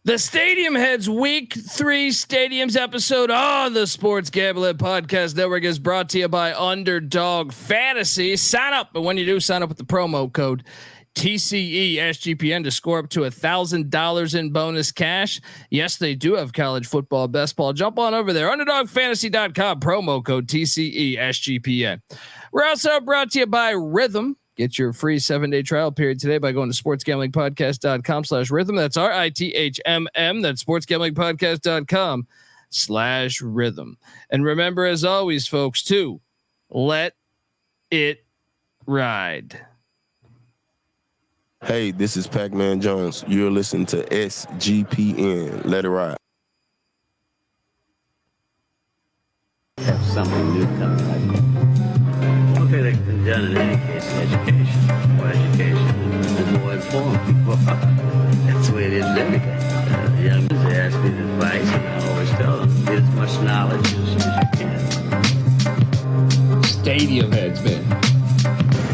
The Stadium Heads Week 3 Stadiums episode on the Sports Gambling Podcast Network is brought to you by Underdog Fantasy. Sign up, but when you do, sign up with the promo code TCESGPN to score up to $1,000 in bonus cash. Yes, they do have college football best ball. Jump on over there, underdogfantasy.com, promo code TCESGPN. We're also brought to you by Rhythm. Get your free 7-day trial period today by going to sportsgamblingpodcast.com/rhythm. That's RITHMM. That's sportsgamblingpodcast.com/rhythm. And remember, as always, folks, to let it ride. Hey, this is Pac-Man Jones. You're listening to SGPN. Let it ride. Have something new coming like that. One thing that can be done in any case is education. More education, the more informed people are. That's the way it is with everything. Young men, they ask me advice, and I always tell them, get as much knowledge as you can. Stadium Heads, man.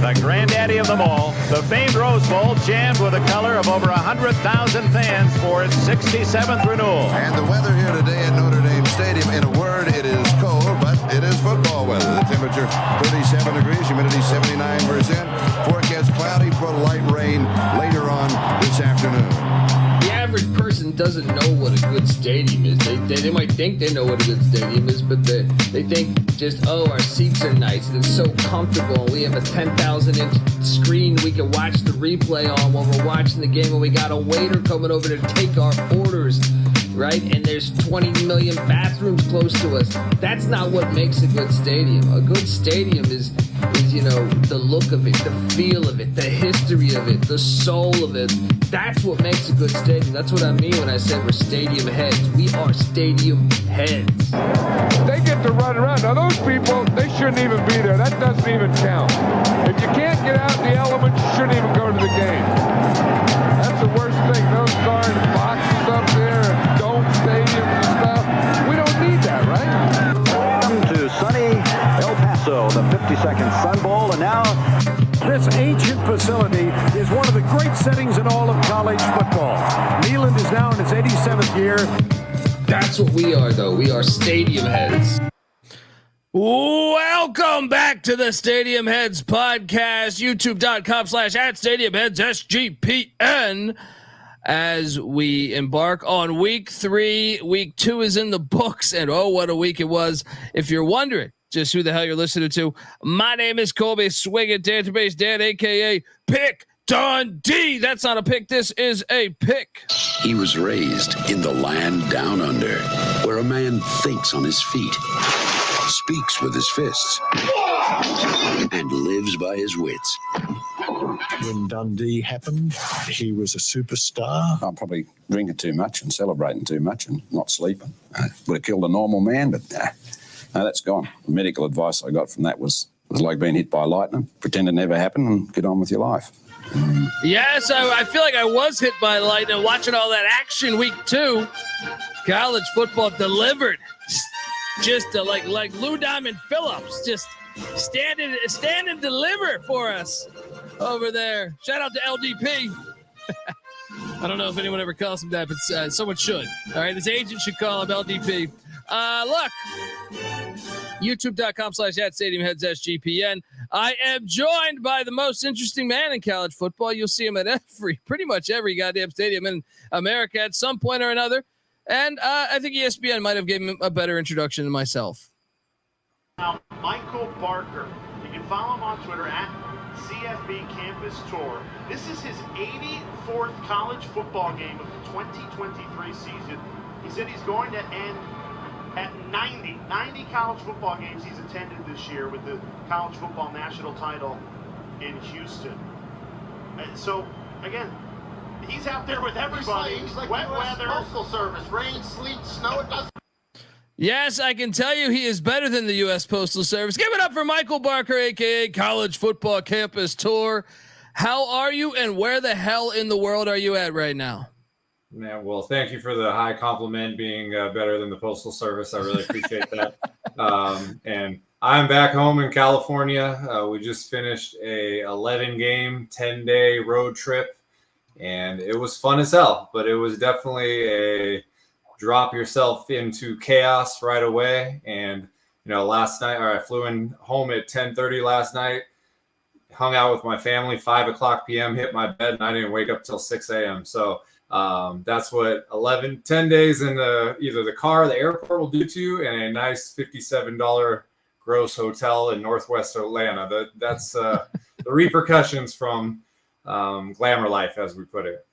The granddaddy of them all, the famed Rose Bowl, jammed with a color of over 100,000 fans for its 67th renewal. And the weather here today at Notre Dame Stadium, in a word, it is cold, but it is football weather. The temperature 37 degrees, humidity 79%. Forecast cloudy for light rain later on this afternoon. The average person doesn't know what a good stadium is. They might think they know what a good stadium is, but they think just, oh, our seats are nice and it's so comfortable. We have a 10,000-inch screen we can watch the replay on while we're watching the game, and we got a waiter coming over to take our orders, right? And there's 20 million bathrooms close to us. That's not what makes a good stadium. A good stadium is the look of it, the feel of it, the history of it, the soul of it. That's what makes a good stadium. That's what I mean when I say we're stadium heads. We are stadium heads. They get to run around. Now those people, they shouldn't even be there. That doesn't even count. If you can't get out in the elements, you shouldn't even go to the game. That's the worst thing. Those darn boxes up there and dome stadiums and stuff. We don't need that, right? Welcome to sunny El Paso, the 52nd Sun Bowl, and now this ancient facility is one of the great settings in all of college football. Neyland is now in its 87th year. That's what we are, though. We are stadium heads. Welcome back to the Stadium Heads podcast, youtube.com/@StadiumHeadsSGPN. As we embark on week 3, week 2 is in the books, and oh, what a week it was. If you're wondering just who the hell you're listening to, my name is Colby Swinging Database Dan, aka Pick Dundee. That's not a pick. This is a pick. He was raised in the land down under, where a man thinks on his feet, speaks with his fists, and lives by his wits. When Dundee happened, he was a superstar. I'm probably drinking too much and celebrating too much and not sleeping. Would have killed a normal man, but no, that's gone. The medical advice I got from that was like being hit by lightning. Pretend it never happened and get on with your life. Yes, I feel like I was hit by lightning watching all that action week 2. College football delivered. Just like Lou Diamond Phillips, just stand and deliver for us over there. Shout out to LDP. I don't know if anyone ever calls him that, but someone should. All right, his agent should call him LDP. Look, youtube.com/@StadiumHeadsSGPN. I am joined by the most interesting man in college football. You'll see him at pretty much every goddamn stadium in America at some point or another. And I think ESPN might have given him a better introduction than myself. Now, Michael Barker. You can follow him on Twitter at CFB Campus Tour. This is his 84th college football game of the 2023 season. He said he's going to end at 90 college football games he's attended this year with the college football national title in Houston. And so, again, he's out there with everybody. He's like wet weather, Postal Service, rain, sleet, snow. It doesn't. Yes, I can tell you he is better than the U.S. Postal Service. Give it up for Michael Barker, a.k.a. College Football Campus Tour. How are you, and where the hell in the world are you at right now? Man, well, thank you for the high compliment, being better than the Postal Service. I really appreciate that. And I'm back home in California. We just finished a 11-game, 10-day road trip and it was fun as hell. But it was definitely a drop yourself into chaos right away. And last night, I flew in home at 10:30 last night, hung out with my family, 5:00 p.m., hit my bed, and I didn't wake up till 6 a.m. So that's what 10 days in either the car or the airport will do to you, and a nice $57 gross hotel in Northwest Atlanta. That's the repercussions from glamour life, as we put it.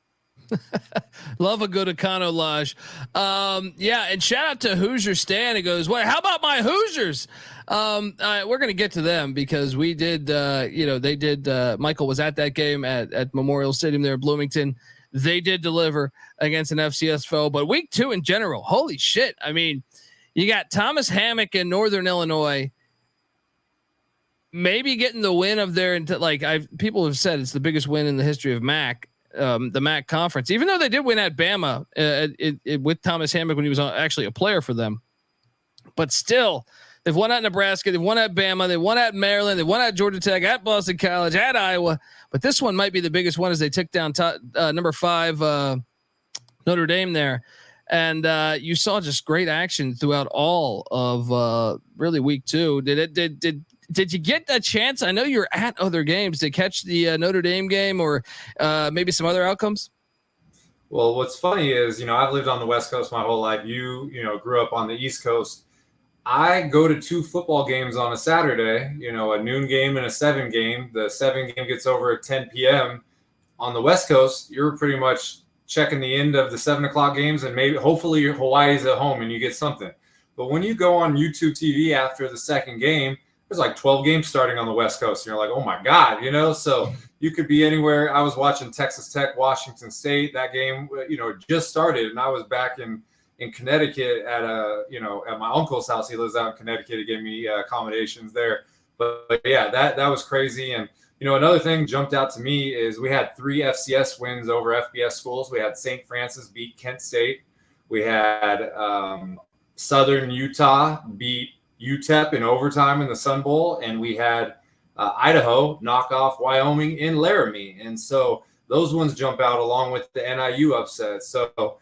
Love a good Econo Lodge. Yeah, and shout out to Hoosier Stan. It goes, well, how about my Hoosiers? We're going to get to them because we did, they did. Michael was at that game at Memorial Stadium there in Bloomington. They did deliver against an FCS foe, but week 2 in general, holy shit. I mean, you got Thomas Hammock in Northern Illinois, maybe getting the win of their, people have said it's the biggest win in the history of MAC. The MAC conference, even though they did win at Bama with Thomas Hammock when he was actually a player for them, but still they've won at Nebraska, they've won at Bama, they won at Maryland, they won at Georgia Tech, at Boston College, at Iowa, but this one might be the biggest one as they took down number 5 Notre Dame there. And you saw just great action throughout all of really week 2. Did you get a chance? I know you're at other games to catch the Notre Dame game or maybe some other outcomes. Well, what's funny is, I've lived on the West Coast my whole life. You grew up on the East Coast. I go to 2 football games on a Saturday, a noon game and a 7 game. The 7 game gets over at 10 p.m. On the West Coast, you're pretty much checking the end of the 7 o'clock games, and hopefully Hawaii's at home and you get something. But when you go on YouTube TV after the second game, there's like 12 games starting on the West Coast. And you're like, oh my God, so you could be anywhere. I was watching Texas Tech, Washington State. That game, just started, and I was back in Connecticut at my uncle's house. He lives out in Connecticut. He gave me accommodations there. But yeah, that was crazy. And, another thing jumped out to me is we had 3 FCS wins over FBS schools. We had St. Francis beat Kent State. We had Southern Utah beat UTEP in overtime in the Sun Bowl, and we had Idaho knock off Wyoming in Laramie. And so those ones jump out along with the NIU upset. So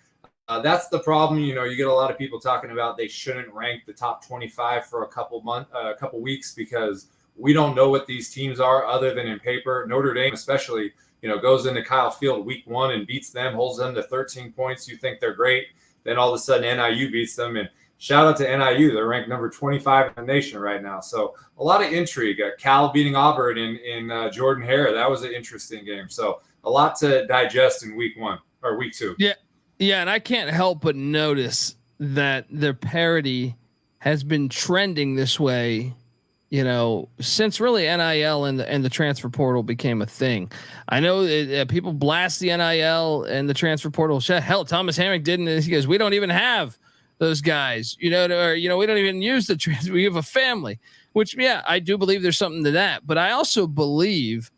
that's the problem. You get a lot of people talking about they shouldn't rank the top 25 for a couple weeks because we don't know what these teams are other than in paper. Notre Dame especially, goes into Kyle Field week 1 and beats them, holds them to 13 points. You think they're great. Then all of a sudden NIU beats them, and shout out to NIU. They're ranked number 25 in the nation right now. So a lot of intrigue. Cal beating Auburn in Jordan Hare. That was an interesting game. So a lot to digest in week 1 or week 2. Yeah. Yeah. And I can't help but notice that their parity has been trending this way, since really NIL and the transfer portal became a thing. I know people blast the NIL and the transfer portal. Hell, Thomas Hammock didn't. He goes, we don't even have those guys, we don't even use the transfer. We have a family, which, yeah, I do believe there's something to that. But I also believe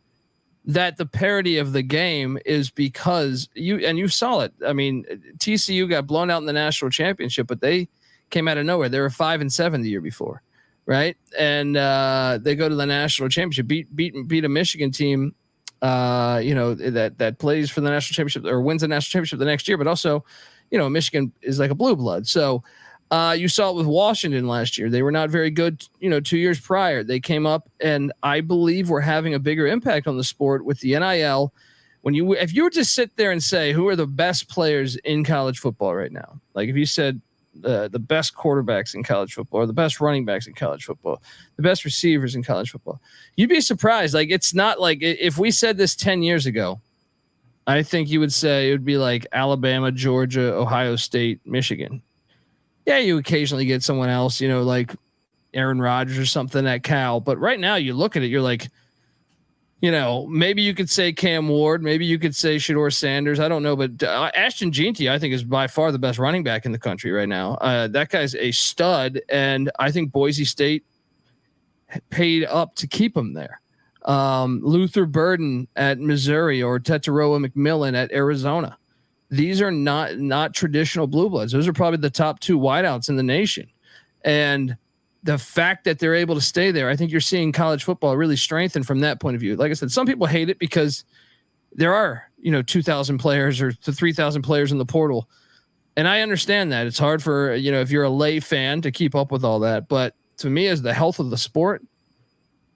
that the parity of the game is because you saw it. I mean, TCU got blown out in the national championship, but they came out of nowhere. They were 5-7 the year before. Right. And they go to the national championship, beat a Michigan team, that plays for the national championship or wins the national championship the next year, but also, Michigan is like a blue blood. So you saw it with Washington last year. They were not very good, 2 years prior. They came up, and I believe we're having a bigger impact on the sport with the NIL. If you were to sit there and say, who are the best players in college football right now? Like if you said the best quarterbacks in college football or the best running backs in college football, the best receivers in college football, you'd be surprised. Like, it's not like if we said this 10 years ago, I think you would say it would be like Alabama, Georgia, Ohio State, Michigan. Yeah, you occasionally get someone else, like Aaron Rodgers or something at Cal. But right now you look at it, you're like, maybe you could say Cam Ward, maybe you could say Shedeur Sanders. I don't know, but Ashton Jeanty, I think, is by far the best running back in the country right now. That guy's a stud, and I think Boise State paid up to keep him there. Luther Burden at Missouri or Tetaroa McMillan at Arizona. These are not traditional blue bloods. Those are probably the top 2 wideouts in the nation. And the fact that they're able to stay there, I think you're seeing college football really strengthen from that point of view. Like I said, some people hate it because there are, 2,000 players or to 3,000 players in the portal. And I understand that it's hard for, if you're a lay fan to keep up with all that. But to me, as the health of the sport,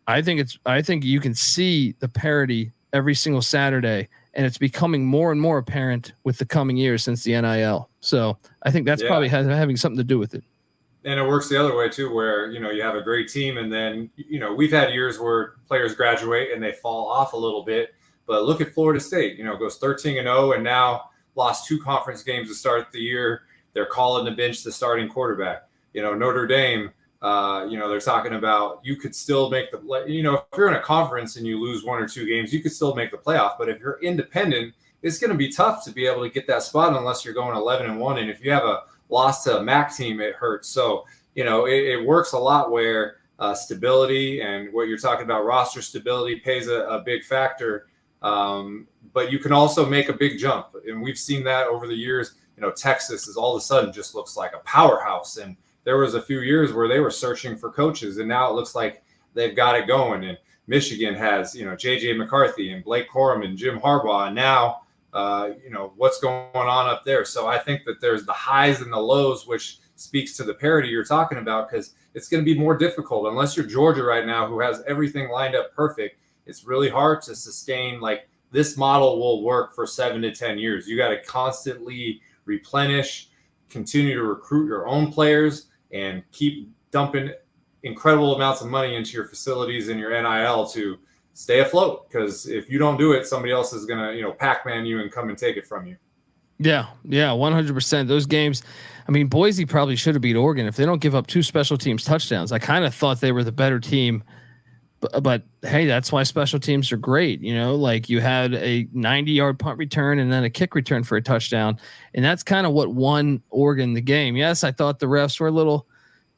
I think you can see the parity every single Saturday, and it's becoming more and more apparent with the coming years since the NIL. So I think that's probably having something to do with it. And it works the other way too, where, you have a great team and then, we've had years where players graduate and they fall off a little bit, but look at Florida State, goes 13-0 and now lost 2 conference games to start the year. They're calling the bench the starting quarterback. Notre Dame, they're talking about you could still make the, if you're in a conference and you lose 1 or 2 games, you could still make the playoff. But if you're independent, it's going to be tough to be able to get that spot unless you're going 11-1. And if you have a loss to a MAC team, it hurts. So, it works a lot where stability and what you're talking about, roster stability, plays a big factor. But you can also make a big jump. And we've seen that over the years. Texas is all of a sudden just looks like a powerhouse. And there was a few years where they were searching for coaches, and now it looks like they've got it going. And Michigan has, JJ McCarthy and Blake Corum and Jim Harbaugh. And now, what's going on up there. So I think that there's the highs and the lows, which speaks to the parity you're talking about, because it's going to be more difficult unless you're Georgia right now, who has everything lined up perfect. It's really hard to sustain. Like, this model will work for 7 to 10 years. You got to constantly replenish, continue to recruit your own players, and keep dumping incredible amounts of money into your facilities and your NIL to stay afloat. Because if you don't do it, somebody else is going to, Pac-Man you and come and take it from you. Yeah. 100%. Those games, I mean, Boise probably should have beat Oregon if they don't give up 2 special teams touchdowns. I kind of thought they were the better team, but hey, that's why special teams are great. Like you had a 90-yard punt return and then a kick return for a touchdown. And that's kind of what won Oregon the game. Yes, I thought the refs were a little,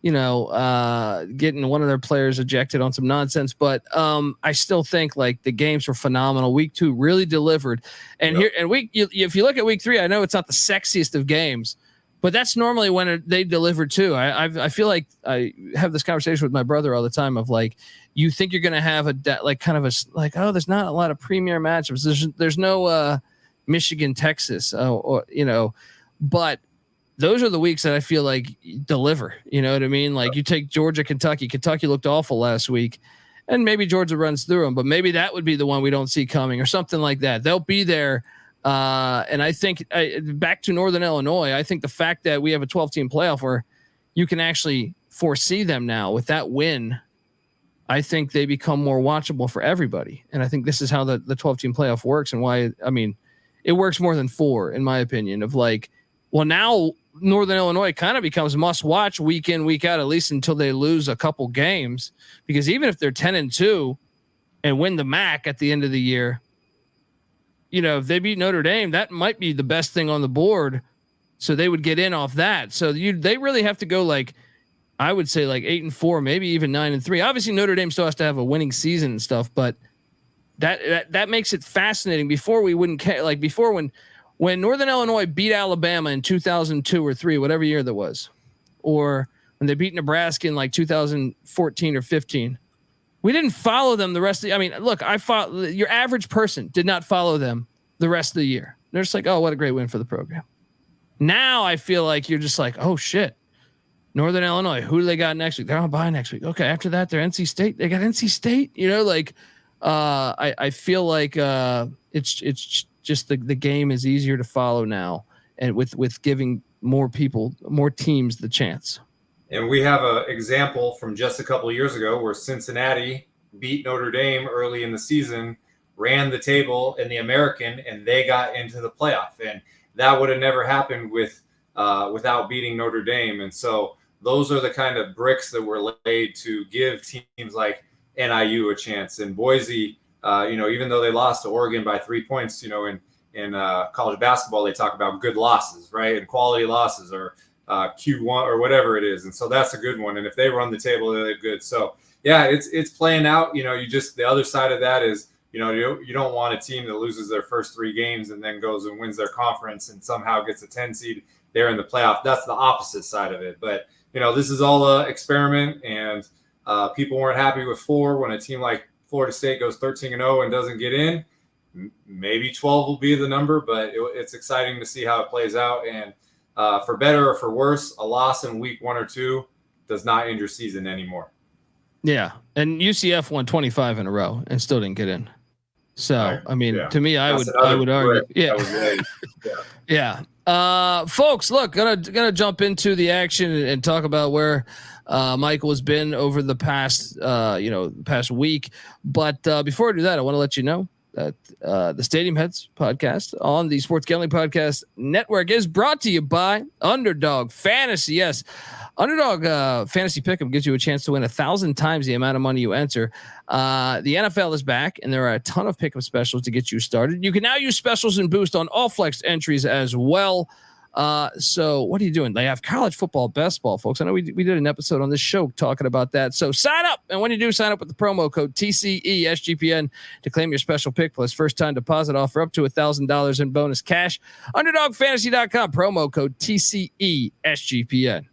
getting one of their players ejected on some nonsense, but I still think like the games were phenomenal. Week 2 really delivered. And if you look at week 3, I know it's not the sexiest of games, but that's normally when they deliver too. I feel like I have this conversation with my brother all the time of like, you think you're going to have there's not a lot of premier matchups. There's no Michigan, Texas, but those are the weeks that I feel like deliver. You know what I mean? Like you take Georgia, Kentucky. Kentucky looked awful last week, and maybe Georgia runs through them, but maybe that would be the one we don't see coming or something like that. They'll be there. And I think back to Northern Illinois, I think the fact that we have a 12-team playoff where you can actually foresee them now with that win, I think they become more watchable for everybody. And I think this is how the 12-team playoff works and why, it works more than 4 in my opinion of like, well, now Northern Illinois kind of becomes must watch week in, week out, at least until they lose a couple games, because even if they're 10-2 and win the MAC at the end of the year, if they beat Notre Dame, that might be the best thing on the board. So they would get in off that. So they really have to go like, I would say like 8-4, maybe even 9-3. Obviously Notre Dame still has to have a winning season and stuff, but that makes it fascinating. Before we wouldn't care, like before when Northern Illinois beat Alabama in 2002 or 3, whatever year that was, or when they beat Nebraska in like 2014 or 15, we didn't follow them the rest of the, look, your average person did not follow them the rest of the year. They're just like, oh, what a great win for the program. Now I feel like you're just like, oh shit, Northern Illinois, who do they got next week? They're on bye next week. Okay. After that, they're NC State. They got NC State, I feel like it's just the game is easier to follow now, and with giving more people, more teams the chance. And we have an example from just a couple of years ago where Cincinnati beat Notre Dame early in the season, ran the table in the American, and they got into the playoff. And that would have never happened without beating Notre Dame. And so those are the kind of bricks that were laid to give teams like NIU a chance. And Boise, even though they lost to Oregon by 3 points, in college basketball, they talk about good losses, right? And quality losses, or Q1 or whatever it is. And so that's a good one. And if they run the table, they're good. So yeah, it's playing out. The other side of that is, you don't want a team that loses their first 3 games and then goes and wins their conference and somehow gets a 10 seed there in the playoff. That's the opposite side of it. But, this is all an experiment, and people weren't happy with 4 when a team like Florida State goes 13-0 and doesn't get in. maybe 12 will be the number, but it's exciting to see how it plays out. And for better or for worse, a loss in week 1 or 2 does not end your season anymore. Yeah. And UCF won 25 in a row and still didn't get in. So, I mean, to me, I would argue. Yeah. Folks, look, gonna jump into the action and talk about where Michael has been over the past past week. But before I do that, I want to let you know that the Stadium Heads podcast on the Sports Gambling Podcast Network is brought to you by Underdog Fantasy. Yes, Underdog Fantasy Pick'em gives you a chance to win 1,000 times the amount of money you enter. The NFL is back, and there are a ton of pick'em specials to get you started. You can now use specials and boost on all flex entries as well. So what are you doing? They have college football best ball, folks. I know we did an episode on this show talking about that. So sign up. And when you do, sign up with the promo code TCESGPN to claim your special pick plus first time deposit offer up to $1,000 in bonus cash. UnderdogFantasy.com, promo code TCESGPN.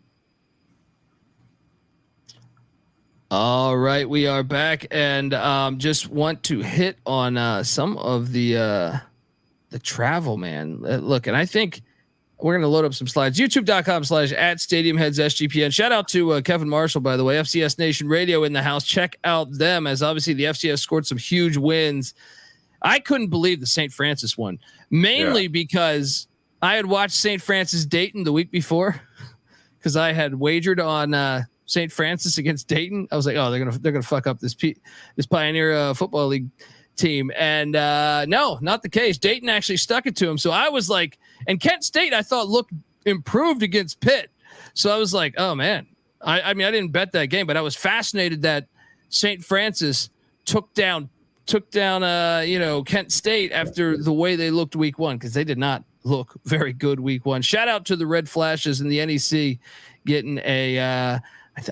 All right, we are back, and just want to hit on some of the travel, man. Look, and I think we're going to load up some slides. YouTube.com/@StadiumHeadsSGPN. Shout out to Kevin Marshall, by the way. FCS Nation Radio in the house. Check out them, as obviously the FCS scored some huge wins. I couldn't believe the St. Francis one, mainly because I had watched St. Francis Dayton the week before because I had wagered on St. Francis against Dayton. I was like, oh, they're gonna fuck up this Pioneer Football League team, and no, not the case. Dayton actually stuck it to him. So I was like, and Kent State I thought looked improved against Pitt. So I was like, oh man, I mean I didn't bet that game, but I was fascinated that St. Francis took down Kent State after the way they looked week 1, because they did not look very good week 1. Shout out to the Red Flashes in the NEC getting a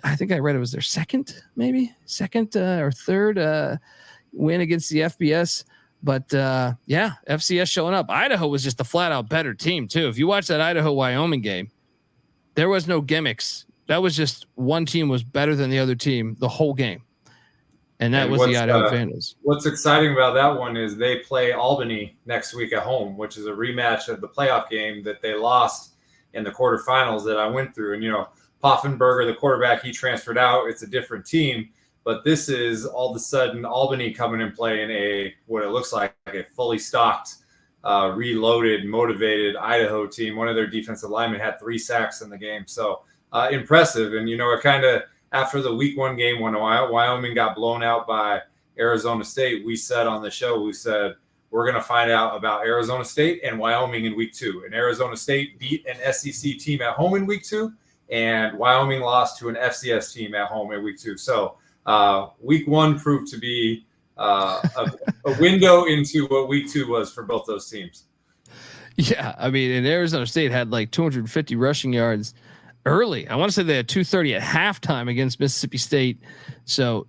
I think I read it was their second or third win against the FBS. But FCS showing up. Idaho was just a flat out better team too. If you watch that Idaho-Wyoming game, there was no gimmicks. That was just one team was better than the other team the whole game. And that was the Idaho Vandals. What's exciting about that one is they play Albany next week at home, which is a rematch of the playoff game that they lost in the quarterfinals that I went through. And, Poffenberger, the quarterback, he transferred out. It's a different team. But this is all of a sudden Albany coming and playing what it looks like a fully stocked, reloaded, motivated Idaho team. One of their defensive linemen had 3 sacks in the game. So impressive. And, it kind of after the week 1 game when Wyoming got blown out by Arizona State, we said on the show, we're going to find out about Arizona State and Wyoming in week 2. And Arizona State beat an SEC team at home in week 2, and Wyoming lost to an FCS team at home in week 2. So week 1 proved to be a window into what week 2 was for both those teams. Yeah, I mean, and Arizona State had like 250 rushing yards early. I want to say they had 230 at halftime against Mississippi State. So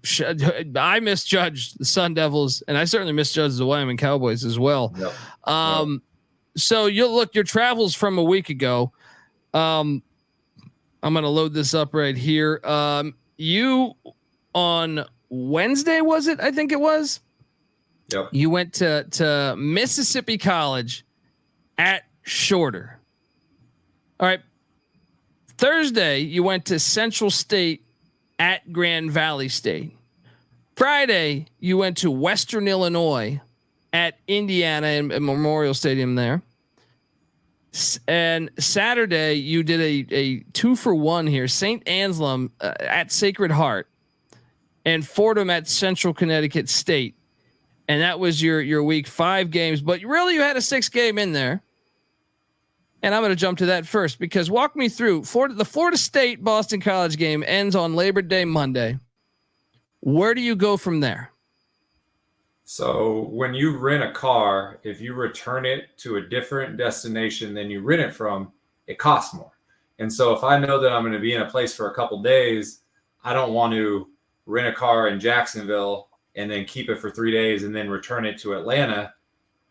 I misjudged the Sun Devils, and I certainly misjudged the Wyoming Cowboys as well. Yep. So your travels from a week ago. I'm going to load this up right here. You on Wednesday, was it? I think it was. Yep. You went to Mississippi College at Shorter. All right. Thursday, you went to Central State at Grand Valley State. Friday, you went to Western Illinois at Indiana and Memorial Stadium there. And Saturday, you did a 2-for-1 here. St. Anselm at Sacred Heart and Fordham at Central Connecticut State. And that was your week 5 games. But really, you had a 6th game in there. And I'm going to jump to that first, because walk me through the Florida State Boston College game ends on Labor Day Monday. Where do you go from there? So when you rent a car, if you return it to a different destination than you rent it from, it costs more. And so if I know that I'm going to be in a place for a couple days, I don't want to rent a car in Jacksonville and then keep it for 3 days and then return it to Atlanta.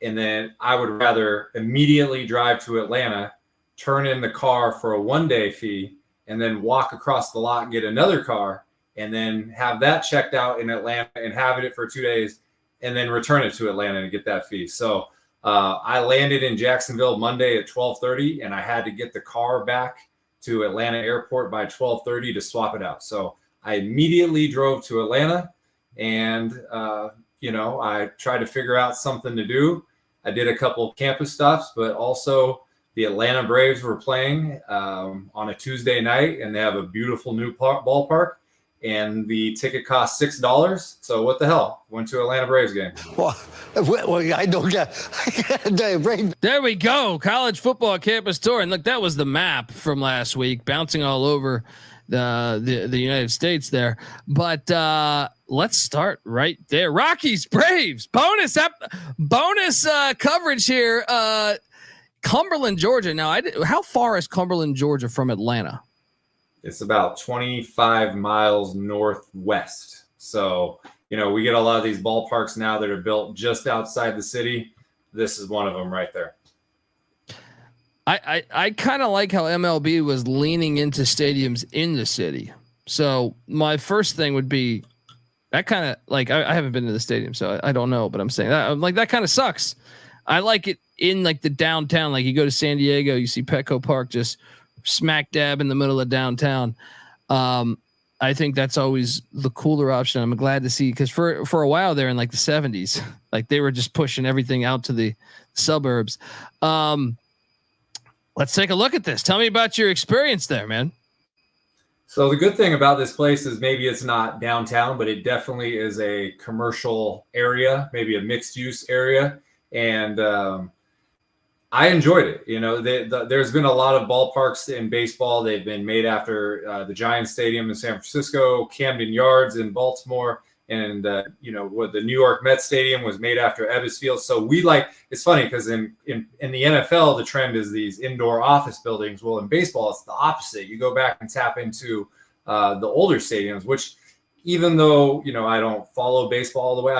And then I would rather immediately drive to Atlanta, turn in the car for a 1-day fee, and then walk across the lot, get another car, and then have that checked out in Atlanta and have it for 2 days, and then return it to Atlanta and get that fee. So I landed in Jacksonville Monday at 12:30, and I had to get the car back to Atlanta Airport by 12:30 to swap it out. So I immediately drove to Atlanta, and I tried to figure out something to do. I did a couple of campus stops, but also the Atlanta Braves were playing on a Tuesday night, and they have a beautiful new ballpark, and the ticket cost $6. So what the hell? Went to Atlanta Braves game. Well, I don't get. There we go. College football campus tour, and look, that was the map from last week, bouncing all over the United States there. But let's start right there. Rockies, Braves, bonus coverage here. Cumberland, Georgia. Now, how far is Cumberland, Georgia from Atlanta? It's about 25 miles northwest. So, we get a lot of these ballparks now that are built just outside the city. This is one of them right there. I kind of like how MLB was leaning into stadiums in the city. So my first thing would be that kind of like, I haven't been to the stadium, so I don't know, but I'm saying that like, that kind of sucks. I like it in like the downtown. Like you go to San Diego, you see Petco Park just smack dab in the middle of downtown. I think that's always the cooler option. I'm glad to see, because for a while there in like the 70s, like they were just pushing everything out to the suburbs. Let's take a look at this. Tell me about your experience there, man. So the good thing about this place is maybe it's not downtown, but it definitely is a commercial area, maybe a mixed use area. And I enjoyed it. There's been a lot of ballparks in baseball. They've been made after the Giants Stadium in San Francisco, Camden Yards in Baltimore, and what the New York Mets Stadium was made after Ebbets Field. So it's funny because in the NFL, the trend is these indoor office buildings. Well, in baseball, it's the opposite. You go back and tap into the older stadiums, which even though, I don't follow baseball all the way,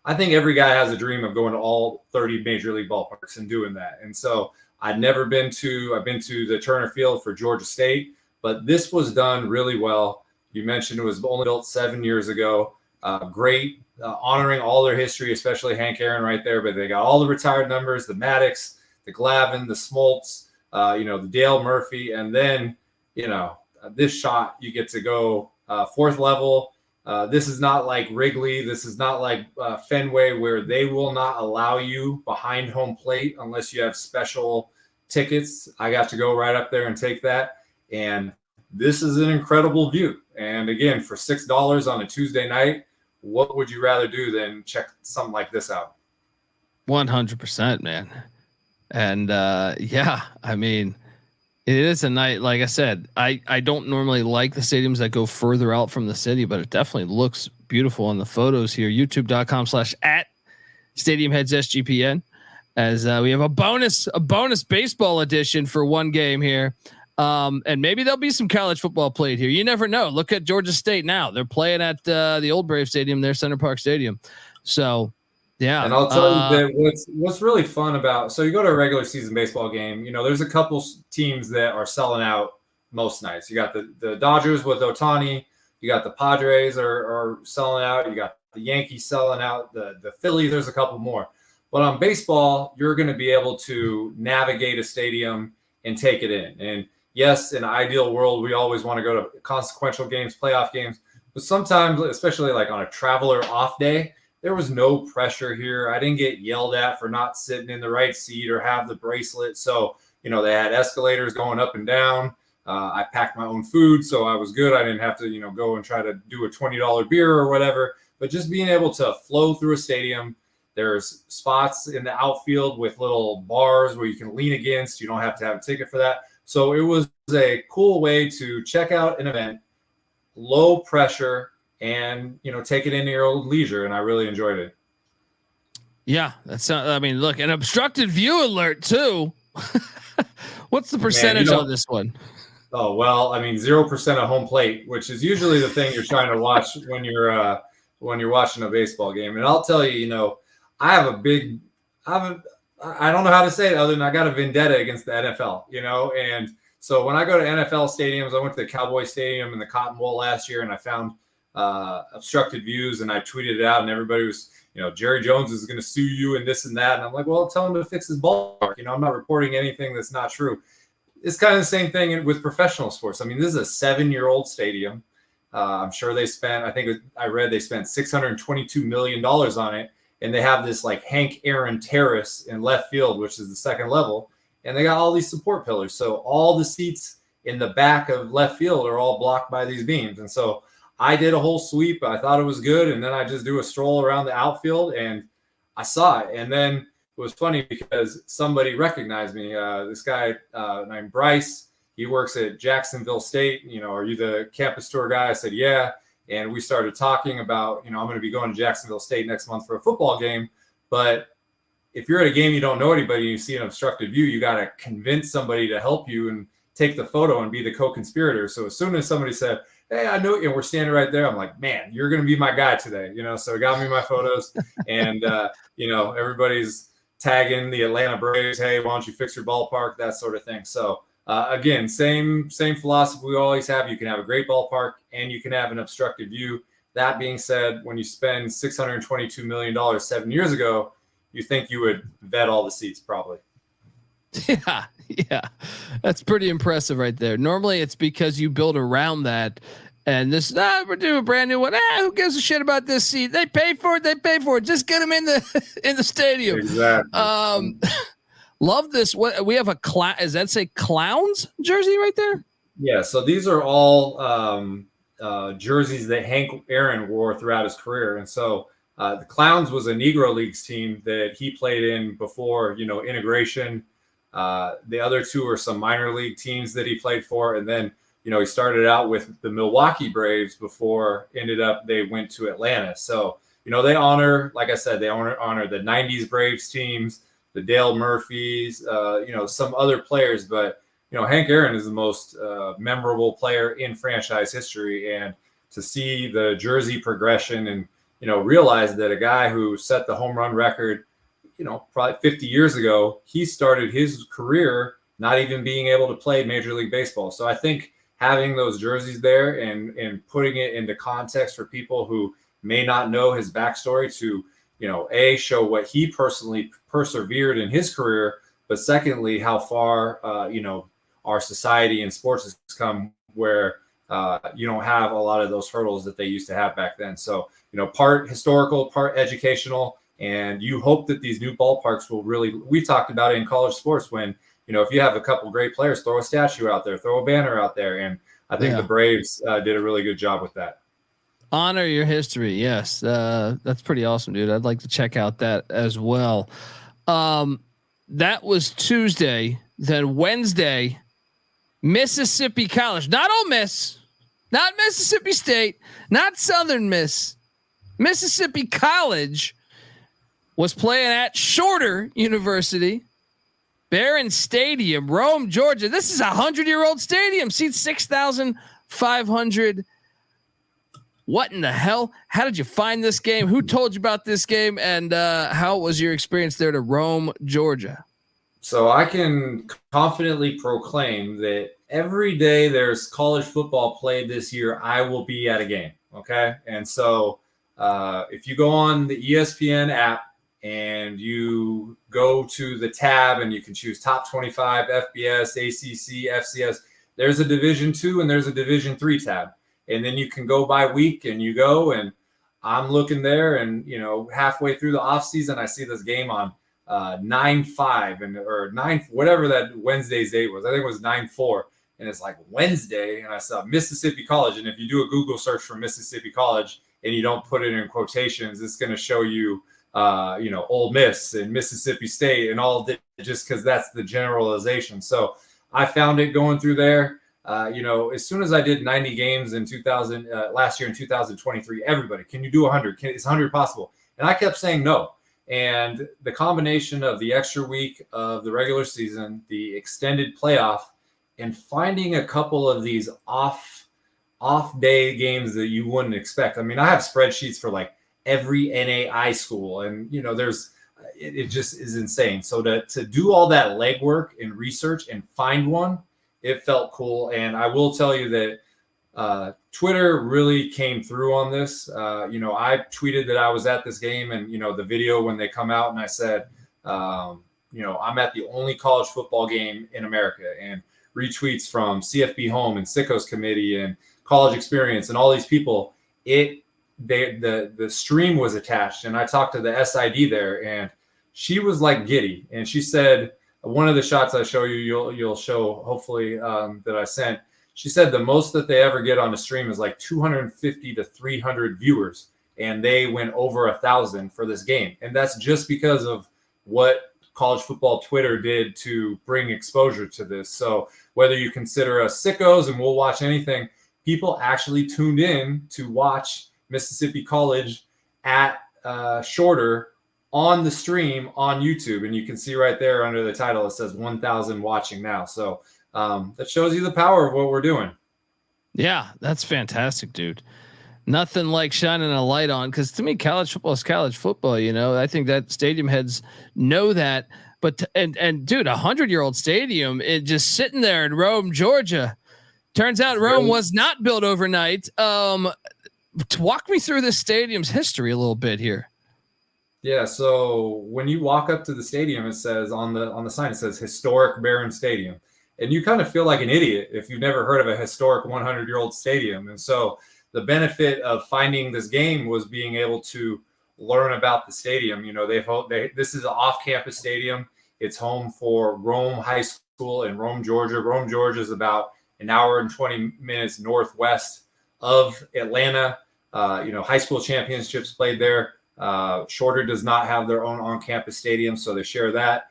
I think every guy has a dream of going to all 30 major league ballparks and doing that. And so I've been to the Turner Field for Georgia State, but this was done really well. You mentioned it was only built 7 years ago. Great, honoring all their history, especially Hank Aaron right there. But they got all the retired numbers, the Maddox, the Glavine, the Smoltz, the Dale Murphy. And then, this shot, you get to go fourth level. This is not like Wrigley. This is not like Fenway, where they will not allow you behind home plate unless you have special tickets. I got to go right up there and take that. And this is an incredible view. And again, for $6 on a Tuesday night, what would you rather do than check something like this out? 100%, man. And I mean, it is a night. Like I said, I don't normally like the stadiums that go further out from the city, but it definitely looks beautiful on the photos here. YouTube.com/@StadiumHeadsSGPN, as we have a bonus baseball edition for one game here. And maybe there'll be some college football played here. You never know. Look at Georgia State now. They're playing at the old Brave Stadium, their Center Park Stadium. So, yeah. And I'll tell you that what's really fun about, so you go to a regular season baseball game, there's a couple teams that are selling out most nights. You got the Dodgers with Ohtani. You got the Padres are selling out. You got the Yankees selling out. The Phillies, there's a couple more. But on baseball, you're going to be able to navigate a stadium and take it in. And yes, in an ideal world, we always want to go to consequential games, playoff games. But sometimes, especially like on a traveler off day, there was no pressure here. I didn't get yelled at for not sitting in the right seat or have the bracelet. So, they had escalators going up and down. I packed my own food, so I was good. I didn't have to, go and try to do a $20 beer or whatever. But just being able to flow through a stadium. There's spots in the outfield with little bars where you can lean against. You don't have to have a ticket for that. So it was a cool way to check out an event, low pressure, and take it into your own leisure. And I really enjoyed it. Yeah, look, an obstructed view alert too. What's the percentage on this one? Oh, well, 0% of home plate, which is usually the thing you're trying to watch when you're watching a baseball game. And I'll tell you, I don't know how to say it other than I got a vendetta against the NFL, and so when I go to NFL stadiums, I went to the Cowboy Stadium in the Cotton Bowl last year, and I found obstructed views, and I tweeted it out, and everybody was, Jerry Jones is going to sue you and this and that. And I'm like, well, tell him to fix his ballpark. I'm not reporting anything that's not true. It's kind of the same thing with professional sports. I mean, this is a 7-year-old stadium. I'm sure I read they spent $622 million on it. And they have this like Hank Aaron terrace in left field, which is the second level. And they got all these support pillars. So all the seats in the back of left field are all blocked by these beams. And so I did a whole sweep. I thought it was good. And then I just do a stroll around the outfield and I saw it. And then it was funny because somebody recognized me. This guy named Bryce, he works at Jacksonville State. Are you the campus tour guy? I said, yeah. And we started talking about, I'm going to be going to Jacksonville State next month for a football game. But if you're at a game, you don't know anybody, you see an obstructed view, you got to convince somebody to help you and take the photo and be the co-conspirator. So as soon as somebody said, hey, I know you, and we're standing right there, I'm like, man, you're going to be my guy today. So it got me my photos and, everybody's tagging the Atlanta Braves. Hey, why don't you fix your ballpark? That sort of thing. So again, same philosophy we always have. You can have a great ballpark and you can have an obstructed view. That being said, when you spend $622 million 7 years ago, you think you would vet all the seats probably. Yeah. That's pretty impressive right there. Normally it's because you build around that. And this, we're doing a brand new one. Who gives a shit about this seat? They pay for it. Just get them in the stadium. Exactly. Love this. What we have is that say Clowns jersey right there? Yeah. So these are all jerseys that Hank Aaron wore throughout his career. And so the Clowns was a Negro Leagues team that he played in before, integration. The other two are some minor league teams that he played for. And then, he started out with the Milwaukee Braves before they went to Atlanta. So, they honor, like I said, they honor the 90s Braves teams, the Dale Murphys, some other players. But, Hank Aaron is the most memorable player in franchise history. And to see the jersey progression and, realize that a guy who set the home run record, probably 50 years ago, he started his career not even being able to play Major League Baseball. So I think having those jerseys there and putting it into context for people who may not know his backstory to, show what he personally persevered in his career, but secondly, how far, our society and sports has come where you don't have a lot of those hurdles that they used to have back then. So, part historical, part educational, and you hope that these new ballparks will really, we talked about it in college sports when, if you have a couple great players, throw a statue out there, throw a banner out there. And I think the Braves did a really good job with that. Honor your history. Yes. That's pretty awesome, dude. I'd like to check out that as well. That was Tuesday. Then Wednesday, Mississippi College, not Ole Miss, not Mississippi State, not Southern Miss. Mississippi College was playing at Shorter University, Barron Stadium, Rome, Georgia. This is a 100-year-old stadium, seats 6,500. What in the hell? How did you find this game? Who told you about this game? And how was your experience there to Rome, Georgia? So I can confidently proclaim that every day there's college football played this year, I will be at a game. Okay. And so if you go on the ESPN app and you go to the tab and you can choose top 25, FBS, ACC, FCS, there's a Division II and there's a Division III tab. And then you can go by week and you go, and I'm looking there and, halfway through the off season, I see this game on 9-5 or 9, whatever that Wednesday's date was. I think it was 9-4. And it's like Wednesday. And I saw Mississippi College. And if you do a Google search for Mississippi College and you don't put it in quotations, it's going to show you, Ole Miss and Mississippi State and all just because that's the generalization. So I found it going through there. As soon as I did 90 games in last year in 2023, everybody, can you do 100? Is 100 possible? And I kept saying no. And the combination of the extra week of the regular season, the extended playoff, and finding a couple of these off day games that you wouldn't expect. I mean, I have spreadsheets for like every NAI school, and it just is insane. So to do all that legwork and research and find one, it felt cool. And I will tell you that Twitter really came through on this. I tweeted that I was at this game, and the video when they come out, and I said, I'm at the only college football game in America, and retweets from CFB Home and Sickos Committee and College Experience and all these people. The stream was attached, and I talked to the SID there, and she was like giddy, and she said, one of the shots I show you'll show hopefully that I sent. She said the most that they ever get on a stream is like 250 to 300 viewers, and they went over 1,000 for this game, and that's just because of what college football Twitter did to bring exposure to this. So whether you consider us sickos and we'll watch anything, people actually tuned in to watch Mississippi College at Shorter on the stream on YouTube. And you can see right there under the title, it says 1,000 watching now. So that shows you the power of what we're doing. Yeah, that's fantastic, dude. Nothing like shining a light on, because to me, college football is college football. I think that stadium heads know that. But and dude, 100-year-old stadium, it just sitting there in Rome, Georgia. Turns out Rome was not built overnight. Walk me through this stadium's history a little bit here. Yeah, so when you walk up to the stadium, it says on the sign, it says historic Barron Stadium, and you kind of feel like an idiot if you've never heard of a historic 100-year-old stadium. And so the benefit of finding this game was being able to learn about the stadium. This is an off-campus stadium. It's home for Rome High School in Rome, Georgia. Rome, Georgia is about an hour and 20 minutes northwest of Atlanta. High school championships played there. Shorter does not have their own on-campus stadium, so they share that.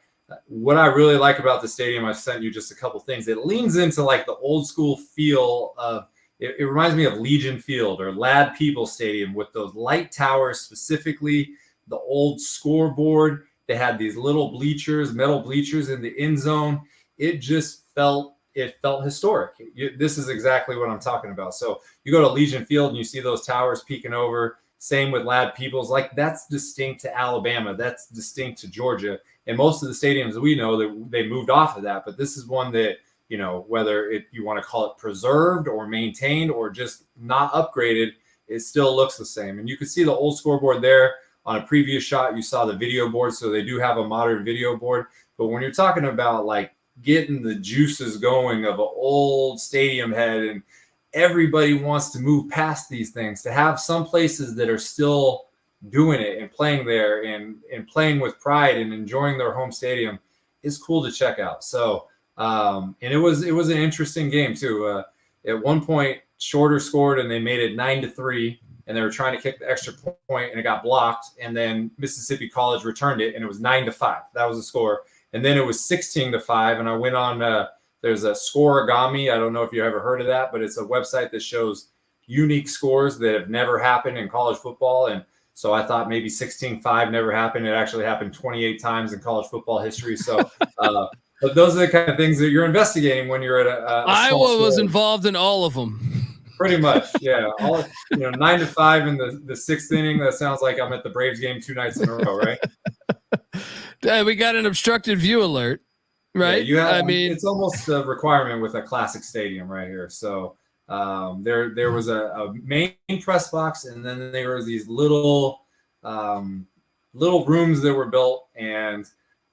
What I really like about the stadium, I sent you just a couple things. It leans into like the old school feel of, it reminds me of Legion Field or Lad People Stadium with those light towers, specifically the old scoreboard. They had these little bleachers, metal bleachers in the end zone. It felt historic. This is exactly what I'm talking about. So you go to Legion Field and you see those towers peeking over. Same with Lad Peoples. Like, that's distinct to Alabama. That's distinct to Georgia. And most of the stadiums we know, that they moved off of that. But this is one that, whether you want to call it preserved or maintained or just not upgraded, it still looks the same. And you can see the old scoreboard there. On a previous shot, you saw the video board. So they do have a modern video board. But when you're talking about like getting the juices going of an old stadium head, and everybody wants to move past these things, to have some places that are still doing it and playing there and playing with pride and enjoying their home stadium is cool to check out. So, and it was an interesting game too. At one point, Shorter scored and they made it 9-3, and they were trying to kick the extra point and it got blocked. And then Mississippi College returned it and it was 9-5. That was the score. And then it was 16-5. And I went on, there's a Scoreagami. I don't know if you ever heard of that, but it's a website that shows unique scores that have never happened in college football. And so I thought maybe 16-5 never happened. It actually happened 28 times in college football history. So, but those are the kind of things that you're investigating when you're at a Iowa was involved in all of them. Pretty much, yeah. 9-5 in the sixth inning. That sounds like I'm at the Braves game 2 nights in a row, right? We got an obstructed view alert, right? Yeah, it's almost a requirement with a classic stadium right here. So there was a main press box, and then there were these little rooms that were built, and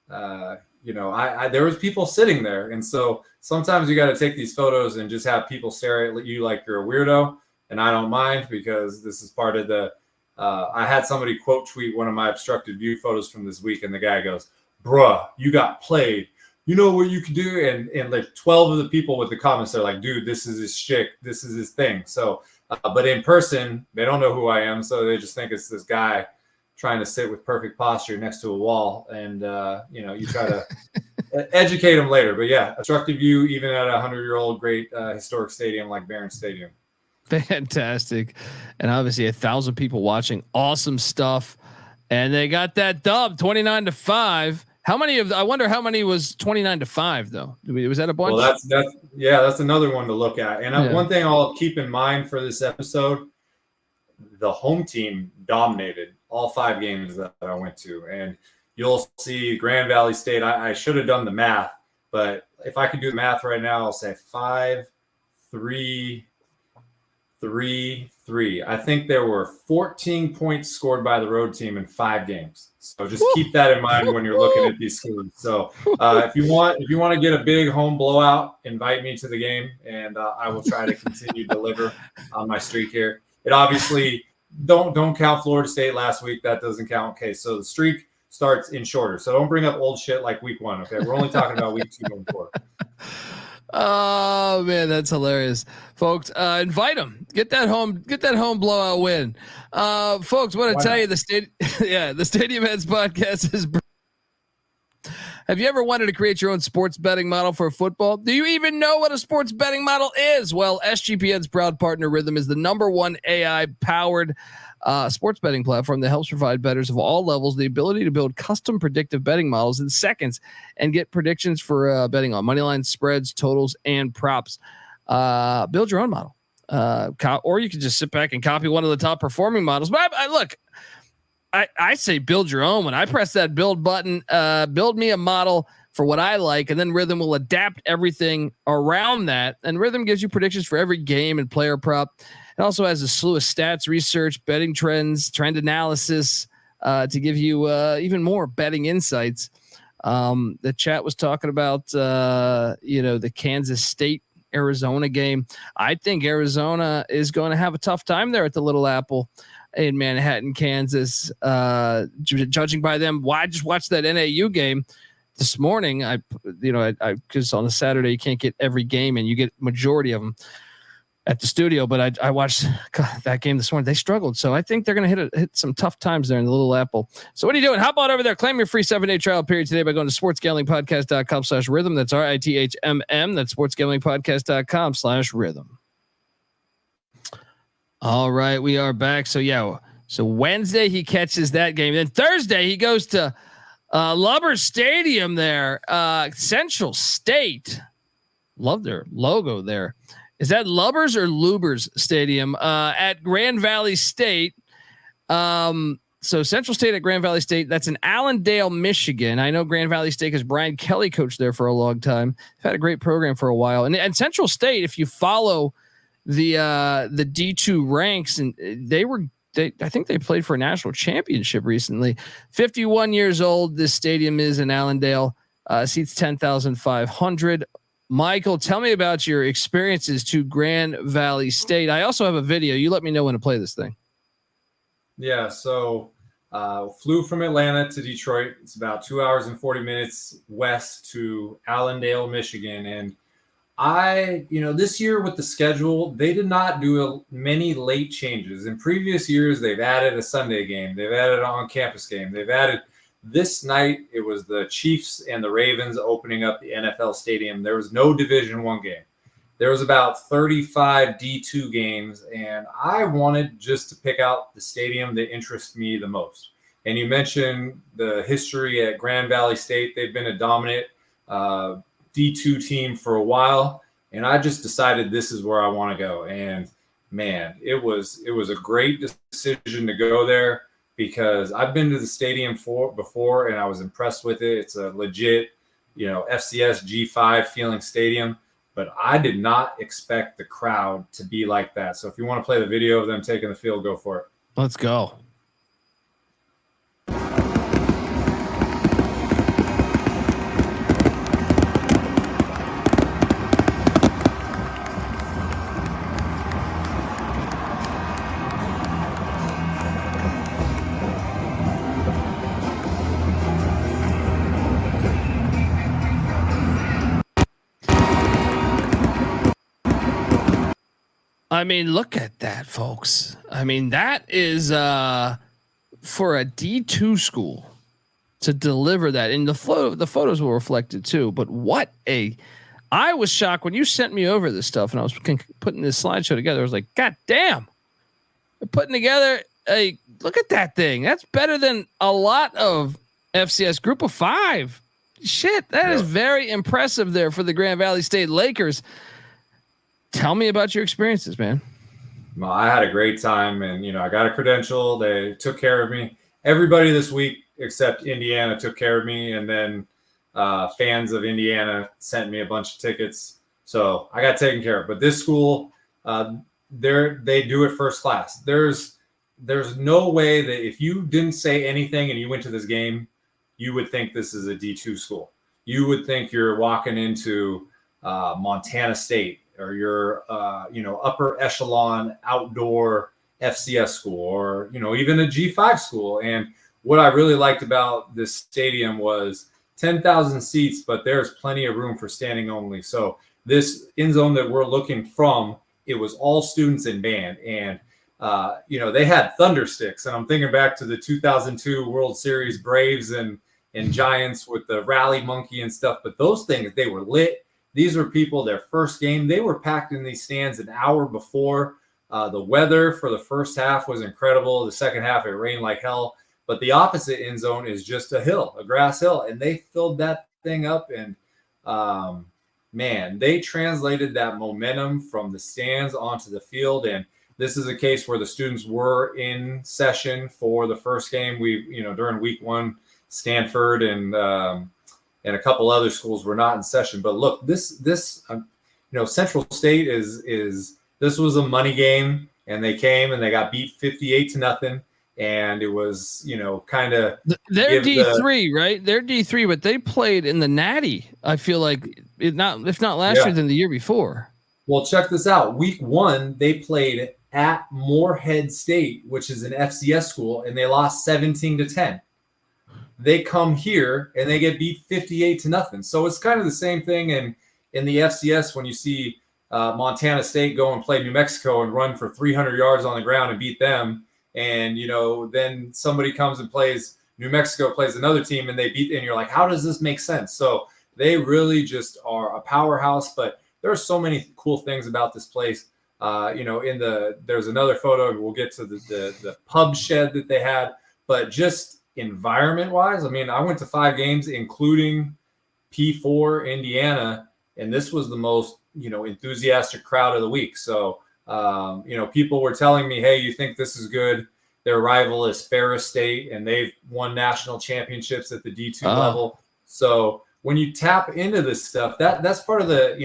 there was people sitting there. And so sometimes you got to take these photos and just have people stare at you like you're a weirdo. And I don't mind, because this is part of the, I had somebody quote tweet one of my obstructed view photos from this week. And the guy goes, "Bruh, you got played. You know what you can do?" And like 12 of the people with the comments are like, "Dude, this is his shtick. This is his thing." So, but in person, they don't know who I am. So they just think it's this guy trying to sit with perfect posture next to a wall. And, you try to educate them later. But yeah, obstructive view, even at a 100-year-old great historic stadium like Barron Stadium. Fantastic. And obviously 1,000 people watching. Awesome stuff. And they got that dub 29-5. I wonder how many was 29-5 though? Was that a bunch? Well, that's another one to look at. And one thing I'll keep in mind for this episode, the home team dominated all 5 games that I went to. And you'll see Grand Valley State. I should have done the math, but if I could do the math right now, I'll say 5, 3, 3-3. I think there were 14 points scored by the road team in 5 games. So just keep that in mind when you're looking at these scores. So if you want to get a big home blowout, invite me to the game, and I will try to continue to deliver on my streak here. It obviously don't count Florida State last week. That doesn't count. Okay, so the streak starts in shorter. So don't bring up old shit like week 1. Okay, we're only talking about week 2 going forward. Oh man, that's hilarious, folks. Invite them. Get that home blowout win, folks. Want to tell you the Stadium Heads podcast is. Have you ever wanted to create your own sports betting model for football? Do you even know what a sports betting model is? Well, SGPN's proud partner Rhythm is the #1 AI powered sports betting platform that helps provide bettors of all levels the ability to build custom predictive betting models in seconds and get predictions for betting on money lines, spreads, totals, and props. Build your own model, or you can just sit back and copy one of the top performing models. But I say build your own. When I press that build button, build me a model for what I like, and then Rhythm will adapt everything around that. And Rhythm gives you predictions for every game and player prop. It also has a slew of stats, research, betting trends, trend analysis to give you even more betting insights. The chat was talking about the Kansas State Arizona game. I think Arizona is going to have a tough time there at the Little Apple in Manhattan, Kansas. Judging by them, I just watched that NAU game this morning. I because on a Saturday you can't get every game and you get majority of them at the studio, but I watched that game this morning. They struggled. So I think they're going to hit some tough times there in the Little Apple. So what are you doing? Hop on over there. Claim your free 7-day trial period today by going to sportsgamblingpodcast.com/rhythm. That's RITHMM. That's sportsgamblingpodcast.com/rhythm. All right. We are back. So Wednesday he catches that game. Then Thursday he goes to Lubbers Stadium there. Central State. Love their logo there. Is that Lubbers or Lubers Stadium at Grand Valley State? So Central State at Grand Valley State. That's in Allendale, Michigan. I know Grand Valley State because Brian Kelly coached there for a long time. They've had a great program for a while. And Central State, if you follow the D2 ranks, and I think they played for a national championship recently. 51 years old. This stadium is in Allendale. Seats 10,500. Michael, tell me about your experiences to Grand Valley State. I also have a video. You let me know when to play this thing. Yeah, so flew from Atlanta to Detroit. It's about 2 hours and 40 minutes west to Allendale, Michigan. And this year with the schedule, they did not do many late changes. In previous years, they've added a Sunday game. They've added an on-campus game. They've added this night. It was the Chiefs and the Ravens opening up the NFL stadium. There was no Division I game. There was about 35 D2 games, and I wanted just to pick out the stadium that interests me the most. And you mentioned the history at Grand Valley State. They've been a dominant D2 team for a while, and I just decided this is where I want to go. And man, it was a great decision to go there because I've been to the stadium before and I was impressed with it. It's a legit, FCS G5 feeling stadium, but I did not expect the crowd to be like that. So if you want to play the video of them taking the field, go for it. Let's go. I mean, look at that, folks. I mean, that is for a D2 school to deliver that. And the photos were reflected too. But I was shocked when you sent me over this stuff and I was putting this slideshow together. I was like, God damn. They're putting together look at that thing. That's better than a lot of FCS Group of 5. Shit, that is very impressive there for the Grand Valley State Lakers. Tell me about your experiences, man. Well, I had a great time, and I got a credential. They took care of me. Everybody this week except Indiana took care of me, and then fans of Indiana sent me a bunch of tickets, so I got taken care of. But this school, they do it first class. There's no way that if you didn't say anything and you went to this game, you would think this is a D2 school. You would think you're walking into Montana State, or your upper echelon outdoor FCS school, or even a G5 school. And what I really liked about this stadium was 10,000 seats, but there's plenty of room for standing only. So this end zone that we're looking from, it was all students in band, and they had thunder sticks. And I'm thinking back to the 2002 World Series Braves and Giants with the rally monkey and stuff. But those things, they were lit. These were people, their first game. They were packed in these stands an hour before. The weather for the first half was incredible. The second half, it rained like hell. But the opposite end zone is just a hill, a grass hill. And they filled that thing up. And, man, they translated that momentum from the stands onto the field. And this is a case where the students were in session for the first game. During week one, Stanford and a couple other schools were not in session. But look, this Central State this was a money game, and they came and they got beat 58-0. And it was, kind of they're D3, right? They're D3, but they played in the Natty. I feel like if not last year, then the year before. Well, check this out. Week one, they played at Morehead State, which is an FCS school, and they lost 17-10. They come here and they get beat 58-0. So it's kind of the same thing in the FCS when you see Montana State go and play New Mexico and run for 300 yards on the ground and beat them. And, then somebody comes and New Mexico plays another team and they beat, and you're like, how does this make sense? So they really just are a powerhouse. But there are so many cool things about this place. There's another photo. We'll get to the pub shed that they had, but just environment wise, I mean, I went to 5 games, including P4 Indiana, and this was the most, enthusiastic crowd of the week. So, people were telling me, hey, you think this is good? Their rival is Ferris State, and they've won national championships at the D2 level. So when you tap into this stuff, that's part of the,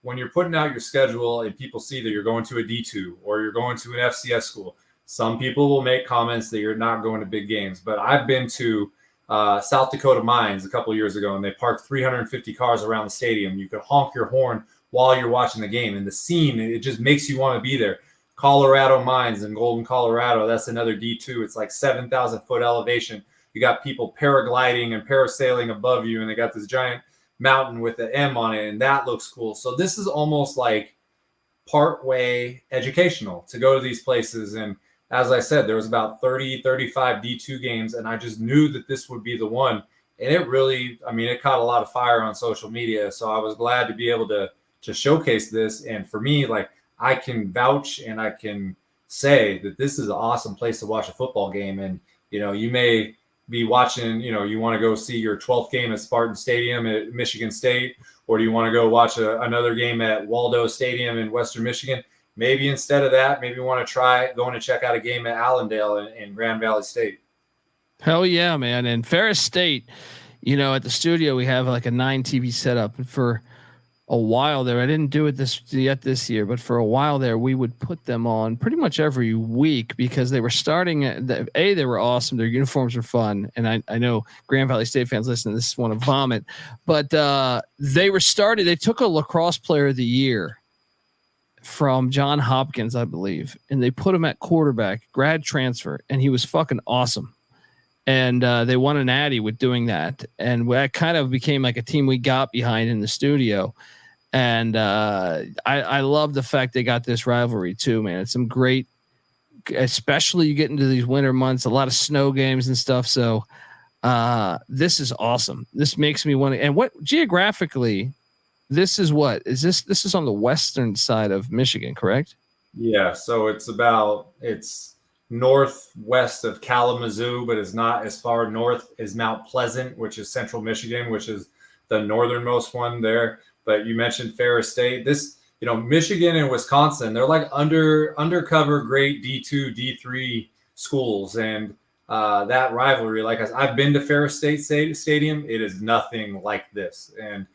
when you're putting out your schedule and people see that you're going to a D2 or you're going to an FCS school, some people will make comments that you're not going to big games. But I've been to South Dakota Mines a couple of years ago, and they parked 350 cars around the stadium. You could honk your horn while you're watching the game, and the scene, it just makes you want to be there. Colorado Mines in Golden, Colorado, that's another D2. It's like 7,000 foot elevation. You got people paragliding and parasailing above you, and they got this giant mountain with an M on it, and that looks cool. So this is almost like partway educational to go to these places. And as I said, there was about 30, 35 D2 games, and I just knew that this would be the one. And it really, it caught a lot of fire on social media. So I was glad to be able to showcase this. And for me, like, I can vouch and I can say that this is an awesome place to watch a football game. And, you may be watching, you want to go see your 12th game at Spartan Stadium at Michigan State, or do you want to go watch another game at Waldo Stadium in Western Michigan? Maybe instead of that, maybe you want to try going to check out a game at Allendale in Grand Valley State. Hell yeah, man. And Ferris State, at the studio, we have like a 9 TV setup. And for a while there, I didn't do it this year, but for a while there, we would put them on pretty much every week because they were starting they were awesome. Their uniforms were fun. And I know Grand Valley State fans listen to this want to vomit, but they took a lacrosse player of the year from John Hopkins, I believe, and they put him at quarterback, grad transfer, and he was fucking awesome. And they won an Natty with doing that, and that kind of became like a team we got behind in the studio. And I love the fact they got this rivalry too, man. It's some great, especially you get into these winter months, a lot of snow games and stuff. So this is awesome. This makes me want to. And what geographically? This is this is on the western side of Michigan, correct? Yeah. So it's northwest of Kalamazoo, but it's not as far north as Mount Pleasant, which is central Michigan, which is the northernmost one there. But you mentioned Ferris State. This, Michigan and Wisconsin, they're like undercover great D2, D3 schools. And that rivalry, like I've been to Ferris State Stadium. It is nothing like this. And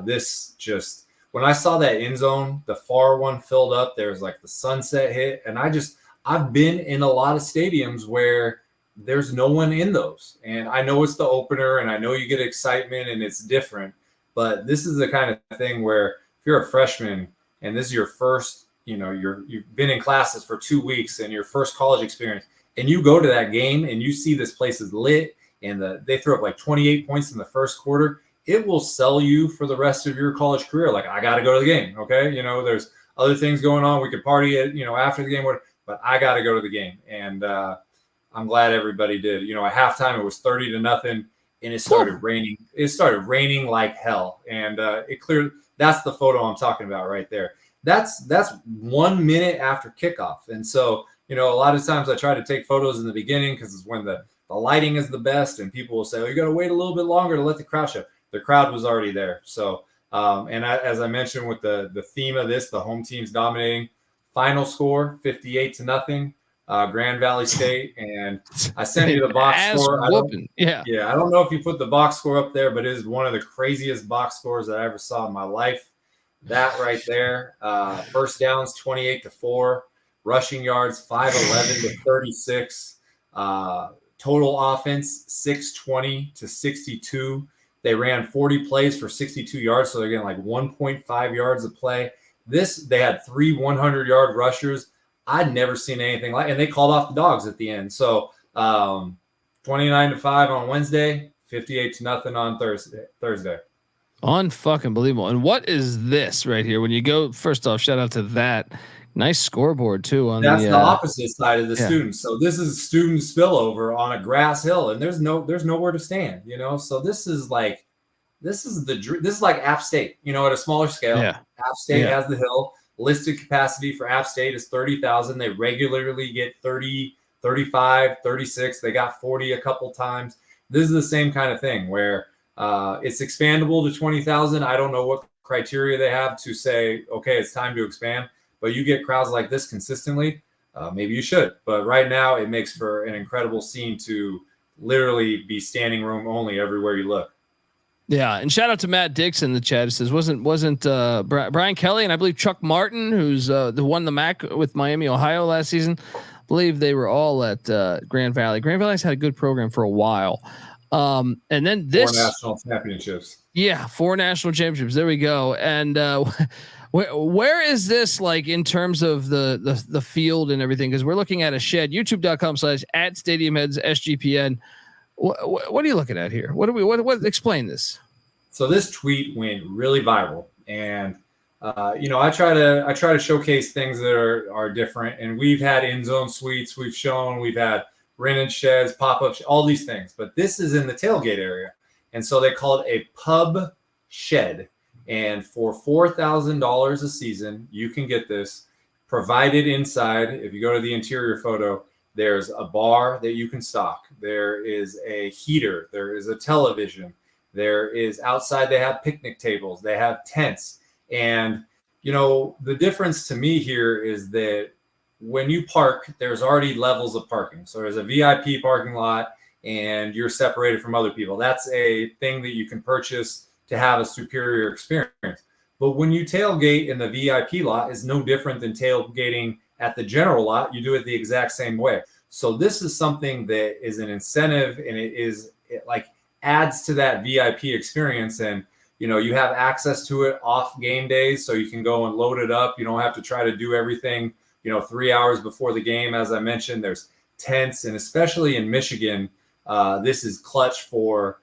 this just, when I saw that end zone, the far one filled up, there's like the sunset hit. And I've been in a lot of stadiums where there's no one in those. And I know it's the opener and I know you get excitement and it's different, but this is the kind of thing where if you're a freshman and this is your first, you've been in classes for 2 weeks and your first college experience, and you go to that game and you see this place is lit and they throw up like 28 points in the first quarter, it will sell you for the rest of your college career. Like, I got to go to the game. Okay. There's other things going on. We could party at, after the game, but I got to go to the game. And I'm glad everybody did. At halftime, it was 30-0 and it started raining. It started raining like hell. And it cleared. That's the photo I'm talking about right there. That's 1 minute after kickoff. And so, a lot of times I try to take photos in the beginning because it's when the lighting is the best and people will say, oh, you got to wait a little bit longer to let the crowd show. The crowd was already there. So, as I mentioned with the theme of this, the home team's dominating. Final score, 58-0, Grand Valley State. And I sent you the box score. I don't know if you put the box score up there, but it is one of the craziest box scores that I ever saw in my life. That right there. First downs, 28-4. Rushing yards, 511-36. Total offense, 620-62. They ran 40 plays for 62 yards, so they're getting like 1.5 yards a play. They had 3 100-yard rushers. I'd never seen anything like, and they called off the dogs at the end. So 29-5 on Wednesday, 58-0 on Thursday. Unfucking believable. And what is this right here? When you go, first off, shout out to that. Nice scoreboard too. That's the opposite side of the students. So this is student spillover on a grass hill, and there's nowhere to stand. So this is like App State. At a smaller scale. Yeah. App State has the hill. Listed capacity for App State is 30,000. They regularly get 30, 35, 36. They got 40 a couple times. This is the same kind of thing where it's expandable to 20,000. I don't know what criteria they have to say, okay, it's time to expand. But you get crowds like this consistently, maybe you should. But right now, it makes for an incredible scene to literally be standing room only everywhere you look. Yeah, and shout out to Matt Dix in the chat. It says wasn't Brian Kelly and I believe Chuck Martin, who's won the MAC with Miami, Ohio last season. I believe they were all at Grand Valley. Grand Valley's had a good program for a while. And then this 4 national championships. Yeah, 4 national championships. There we go. And where is this like in terms of the field and everything? Because we're looking at a shed. YouTube.com/@StadiumHeadsSGPN. What are you looking at here? What explain this? So this tweet went really viral, and I try to showcase things that are different. And we've had end zone suites. We've had rented sheds, pop-up, all these things. But this is in the tailgate area. And so they call it a pub shed. And for $4,000 a season, you can get this provided inside. If you go to the interior photo, there's a bar that you can stock. There is a heater. There is a television. There is outside. They have picnic tables. They have tents. And, the difference to me here is that when you park, there's already levels of parking. So there's a VIP parking lot and you're separated from other people. That's a thing that you can purchase to have a superior experience. But when you tailgate in the VIP lot, it's no different than tailgating at the general lot. You do it the exact same way. So this is something that is an incentive, and it adds to that VIP experience. And, you have access to it off game days, so you can go and load it up. You don't have to try to do everything, 3 hours before the game. As I mentioned, there's tents, and especially in Michigan, this is clutch for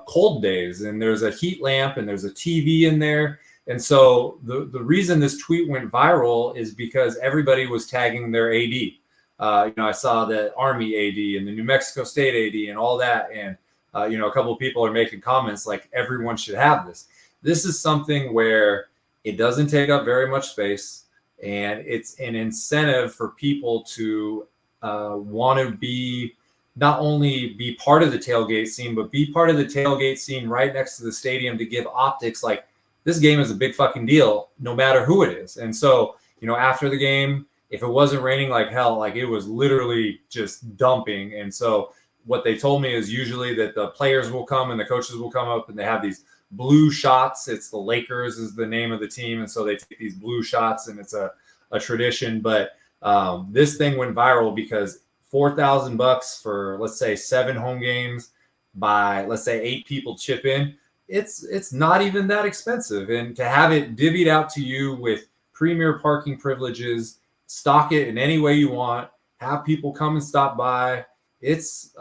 cold days, and there's a heat lamp and there's a TV in there. And so the reason this tweet went viral is because everybody was tagging their AD. I saw the Army AD and the New Mexico State AD and all that. And, a couple of people are making comments like everyone should have this. This is something where it doesn't take up very much space, and it's an incentive for people to want to be not only be part of the tailgate scene, but be part of the tailgate scene right next to the stadium to give optics like this game is a big fucking deal, no matter who it is. And so, after the game, if it wasn't raining like hell, like it was literally just dumping. And so what they told me is usually that the players will come and the coaches will come up and they have these blue shots. It's the Lakers is the name of the team, and so they take these blue shots, and it's a tradition. But this thing went viral because $4,000 for, let's say, 7 home games by, let's say, 8 people chip in. It's not even that expensive, and to have it divvied out to you with premier parking privileges, stock it in any way you want, have people come and stop by. It's,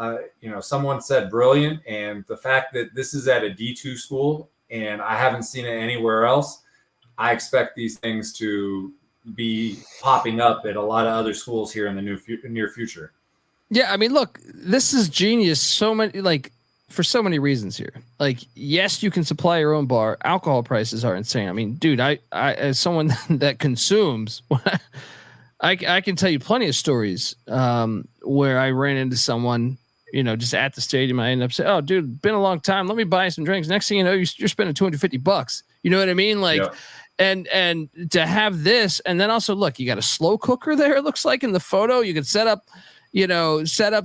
someone said brilliant. And the fact that this is at a D2 school and I haven't seen it anywhere else, I expect these things to be popping up at a lot of other schools here in the near future. Yeah. I mean, look, this is genius. For so many reasons here. Like, yes, you can supply your own bar. Alcohol prices are insane. I mean, dude, I as someone that consumes, I can tell you plenty of stories where I ran into someone, just at the stadium. I ended up saying, "Oh, dude, been a long time. Let me buy some drinks." Next thing you know, you're spending $250. You know what I mean? Like, yeah. And to have this, and then also look, you got a slow cooker there. It looks like in the photo, you could set up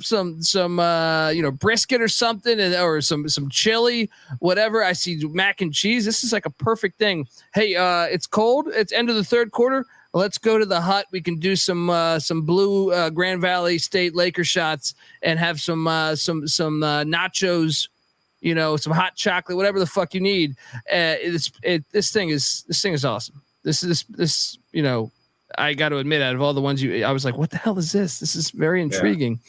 some brisket or something, or some chili, whatever. I see mac and cheese. This is like a perfect thing. Hey, it's cold. It's end of the third quarter. Let's go to the hut. We can do some blue Grand Valley State Laker shots and have some nachos, some hot chocolate, whatever the fuck you need. This thing is awesome. This I got to admit, out of all the ones I was like, what the hell is this? This is very intriguing.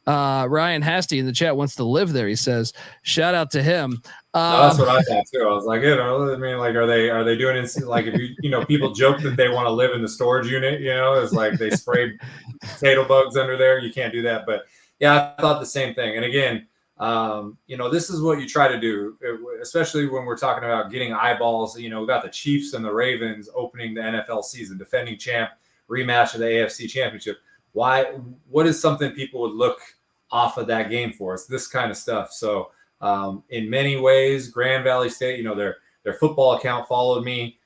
Yeah. Ryan Hasty in the chat wants to live there. He says, shout out to him. That's what I thought too. I was like, are they doing it? Like, if people joke that they want to live in the storage unit, it's like they spray potato bugs under there. You can't do that. But yeah, I thought the same thing. And again, this is what you try to do, especially when we're talking about getting eyeballs. We got the Chiefs and the Ravens opening the NFL season, defending champ, rematch of the AFC Championship. What is something people would look off of that game for? It's this kind of stuff. So in many ways, Grand Valley State, their football account followed me,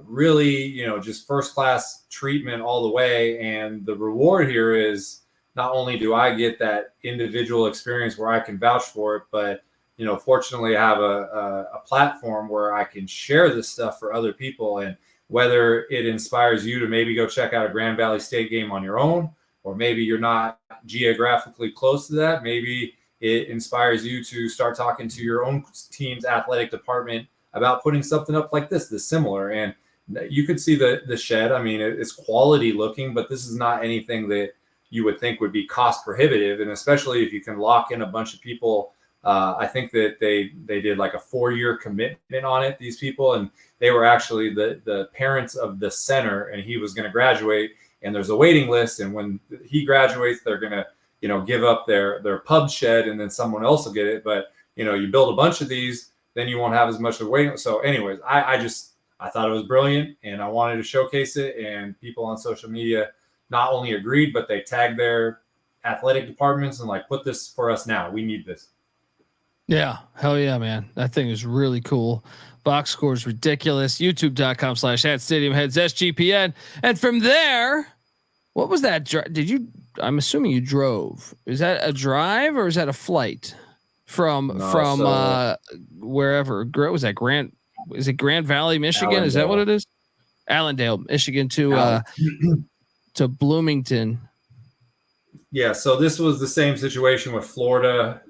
really, just first class treatment all the way. And the reward here is, not only do I get that individual experience where I can vouch for it, but, fortunately I have a platform where I can share this stuff for other people. And whether it inspires you to maybe go check out a Grand Valley State game on your own, or maybe you're not geographically close to that, maybe it inspires you to start talking to your own team's athletic department about putting something up like this similar. And you could see the shed. I mean, it's quality looking, but this is not anything that you would think would be cost prohibitive. And especially if you can lock in a bunch of people, I think that they did like a 4-year commitment on it, these people, and they were actually the parents of the center, and he was going to graduate, and there's a waiting list. And when he graduates, they're going to, give up their pub shed, and then someone else will get it. But, you build a bunch of these, then you won't have as much of waiting. So anyways, I thought it was brilliant, and I wanted to showcase it, and people on social media not only agreed, but they tagged their athletic departments and like, put this for us now. We need this. Yeah. Hell yeah, man. That thing is really cool. Box score is ridiculous. YouTube.com/@StadiumHeads SGPN. And from there, what was that? I'm assuming you drove. Is that a drive or is that a flight from wherever? Was that is it Grand Valley, Michigan? Allendale. Is that what it is? Allendale, Michigan to Bloomington. Yeah, so this was the same situation with Florida,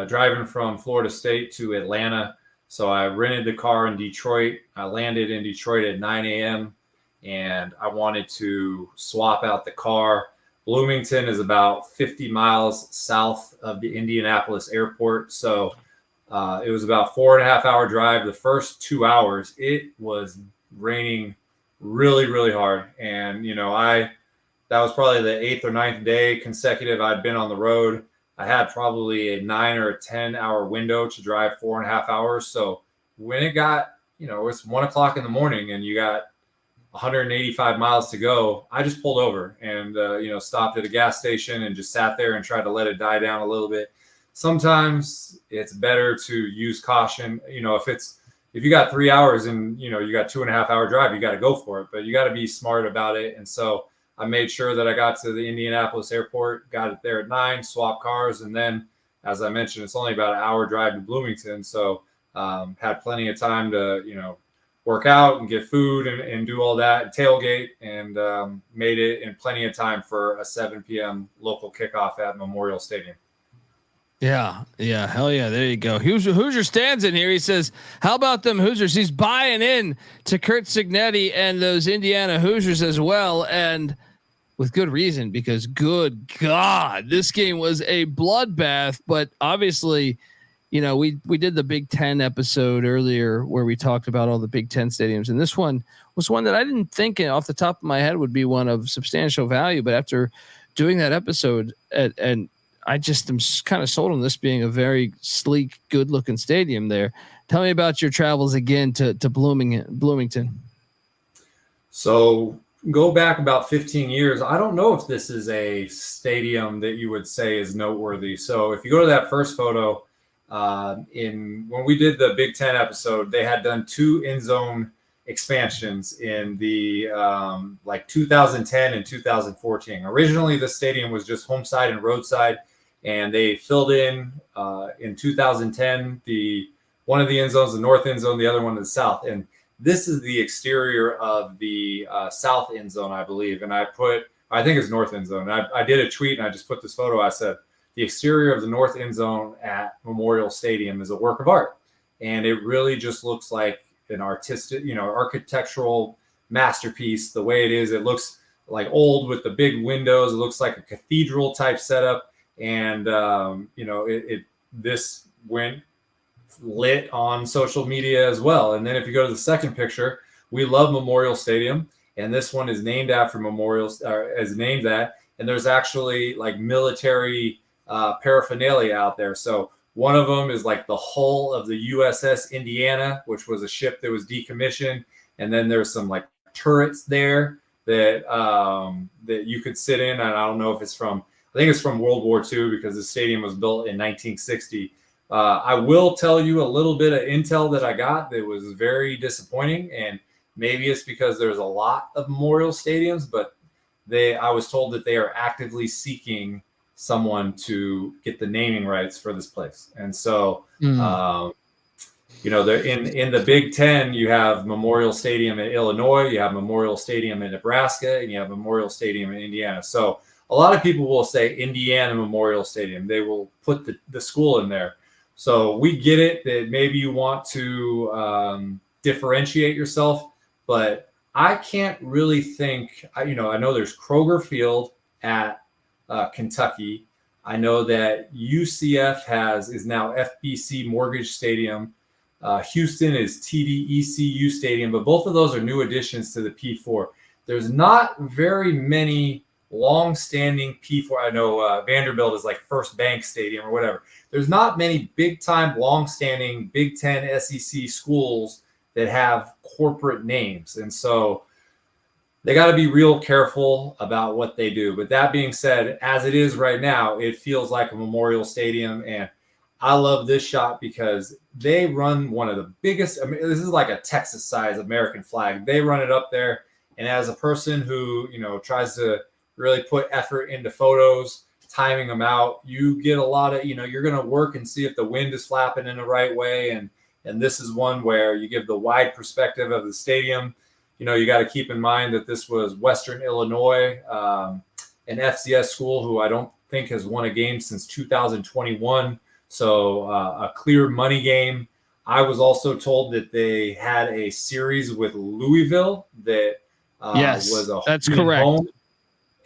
driving from Florida State to Atlanta. So I rented the car in Detroit. I landed in Detroit at 9 a.m. and I wanted to swap out the car. Bloomington is about 50 miles south of the Indianapolis airport. So it was about 4.5 hour drive. The first 2 hours, it was raining really, really hard. And, that was probably the 8th or 9th day consecutive I'd been on the road. I had probably a 9 or 10 hour window to drive 4.5 hours. So when it got, it's 1 o'clock in the morning and you got 185 miles to go, I just pulled over and, stopped at a gas station and just sat there and tried to let it die down a little bit. Sometimes it's better to use caution. If you got 3 hours and, you got 2.5 hour drive, you got to go for it, but you got to be smart about it. And so I made sure that I got to the Indianapolis airport, got it there at 9, swapped cars. And then, as I mentioned, it's only about an hour drive to Bloomington. So Had plenty of time to, work out and get food and do all that, and tailgate, and made it in plenty of time for a 7 p.m. local kickoff at Memorial Stadium. Yeah. Hell yeah. There you go. Hoosier stands in here. He says, how about them Hoosiers? He's buying in to Kurt Signetti and those Indiana Hoosiers as well. And with good reason, because good God, this game was a bloodbath, but obviously, we did the Big Ten episode earlier where we talked about all the Big Ten stadiums. And this one was one that I didn't think off the top of my head would be one of substantial value, but after doing that episode and I just am kind of sold on this being a very sleek, good looking stadium there. Tell me about your travels again to Bloomington. So go back about 15 years. I don't know if this is a stadium that you would say is noteworthy. So if you go to that first photo, when we did the Big Ten episode, they had done 2 end zone expansions in the 2010 and 2014. Originally, the stadium was just home side and roadside. And they filled in 2010, one of the end zones, the north end zone, the other one to the south. And this is the exterior of the south end zone, I believe. And I think it's north end zone. I did a tweet and I just put this photo. I said, the exterior of the north end zone at Memorial Stadium is a work of art. And it really just looks like an artistic, architectural masterpiece. The way it is, it looks like old with the big windows. It looks like a cathedral type setup. And this went lit on social media as well. And then if you go to the second picture, we love Memorial Stadium, and this one is named after named that. And there's actually like military paraphernalia out there. So one of them is like the hull of the USS Indiana, which was a ship that was decommissioned, and then there's some like turrets there that you could sit in. And I don't know if it's I think it's from World War II because the stadium was built in 1960. I will tell you a little bit of intel that I got that was very disappointing, and maybe it's because there's a lot of Memorial Stadiums, but I was told that they are actively seeking someone to get the naming rights for this place. And so, they're in the Big Ten, you have Memorial Stadium in Illinois, you have Memorial Stadium in Nebraska, and you have Memorial Stadium in Indiana. So a lot of people will say Indiana Memorial Stadium. They will put the school in there. So we get it that maybe you want to differentiate yourself, but I can't really think, I know there's Kroger Field at Kentucky. I know that UCF is now FBC Mortgage Stadium. Houston is TDECU Stadium, but both of those are new additions to the P4. There's not very many long-standing P4. I know Vanderbilt is like First Bank Stadium or whatever. There's not many big-time, long-standing Big Ten SEC schools that have corporate names. And so they got to be real careful about what they do. But that being said, as it is right now, it feels like a Memorial Stadium. And I love this shot because they run one of the biggest, this is like a Texas-sized American flag. They run it up there. And as a person who, tries to really put effort into photos, timing them out, you get a lot of, you're going to work and see if the wind is flapping in the right way. And this is one where you give the wide perspective of the stadium. You got to keep in mind that this was Western Illinois, an FCS school who I don't think has won a game since 2021. So a clear money game. I was also told that they had a series with Louisville that was a that's correct. Home,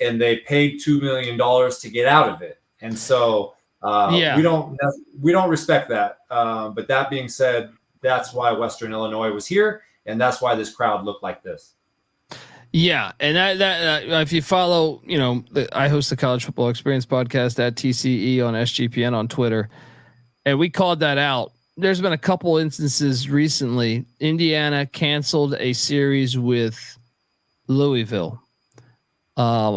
and they paid $2 million to get out of it. And so we don't respect that. But that being said, that's why Western Illinois was here, and that's why this crowd looked like this. Yeah, and that if you follow, I host the College Football Experience podcast at TCE on SGPN on Twitter, and we called that out. There's been a couple instances recently. Indiana canceled a series with Louisville.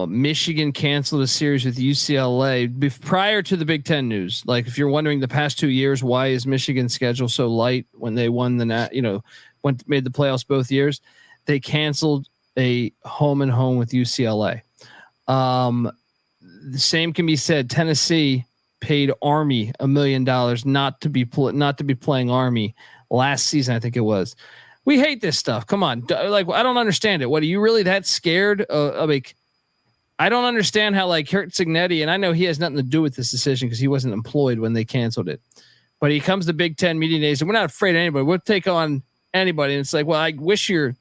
Michigan canceled a series with UCLA prior to the Big Ten news. Like, if you're wondering the past 2 years, why is Michigan's schedule so light when they won made the playoffs both years? They canceled a home and home with UCLA. The same can be said. Tennessee paid Army $1 million not to be playing Army last season, I think it was. We hate this stuff. Come on. Like, I don't understand it. What, are you really that scared of like, I don't understand how like Kurt Signetti, and I know he has nothing to do with this decision because he wasn't employed when they canceled it, but he comes to Big Ten media days and we're not afraid of anybody. We'll take on anybody. And it's like, well, I wish your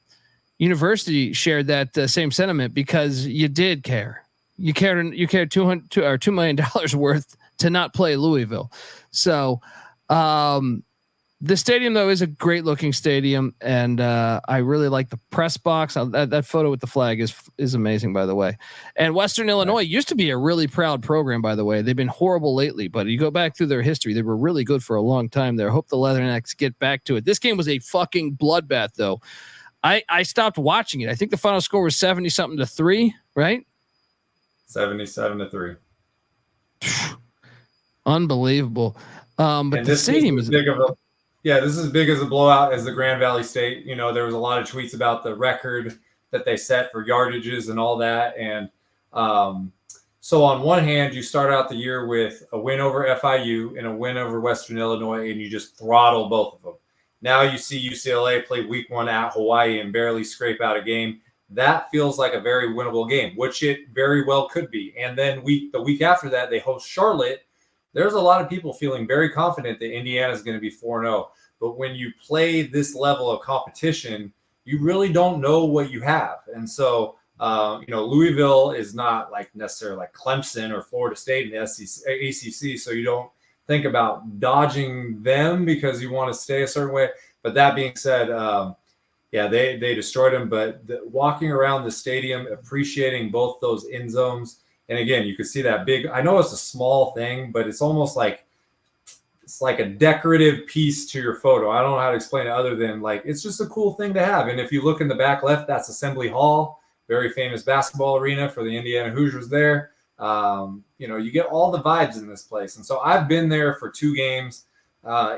university shared that same sentiment because you did care. You cared $2 million worth to not play Louisville. So, the stadium though is a great looking stadium, and I really like the press box. That photo with the flag is amazing, by the way. And Western Illinois used to be a really proud program, by the way. They've been horrible lately, but you go back through their history, they were really good for a long time there. Hope the Leathernecks get back to it. This game was a fucking bloodbath, though. I stopped watching it. I think the final score was 70-something to 3, right? 77-3. Unbelievable. But the stadium is big of a. Yeah, this is as big as a blowout as the Grand Valley State. You know, there was a lot of tweets about the record that they set for yardages and all that. And so on one hand, you start out the year with a win over FIU and a win over Western Illinois, and you just throttle both of them. Now you see UCLA play week 1 at Hawaii and barely scrape out a game. That feels like a very winnable game, which it very well could be. And then the week after that, they host Charlotte. There's a lot of people feeling very confident that Indiana is going to be 4-0. But when you play this level of competition, you really don't know what you have. And so, Louisville is not like necessarily like Clemson or Florida State in the ACC. So you don't think about dodging them because you want to stay a certain way. But that being said, they destroyed them. But walking around the stadium, appreciating both those end zones. And again, you could see that big, I know it's a small thing, but it's almost like, it's like a decorative piece to your photo. I don't know how to explain it other than like, it's just a cool thing to have. And if you look in the back left, that's Assembly Hall, very famous basketball arena for the Indiana Hoosiers there. You get all the vibes in this place. And so I've been there for 2 games.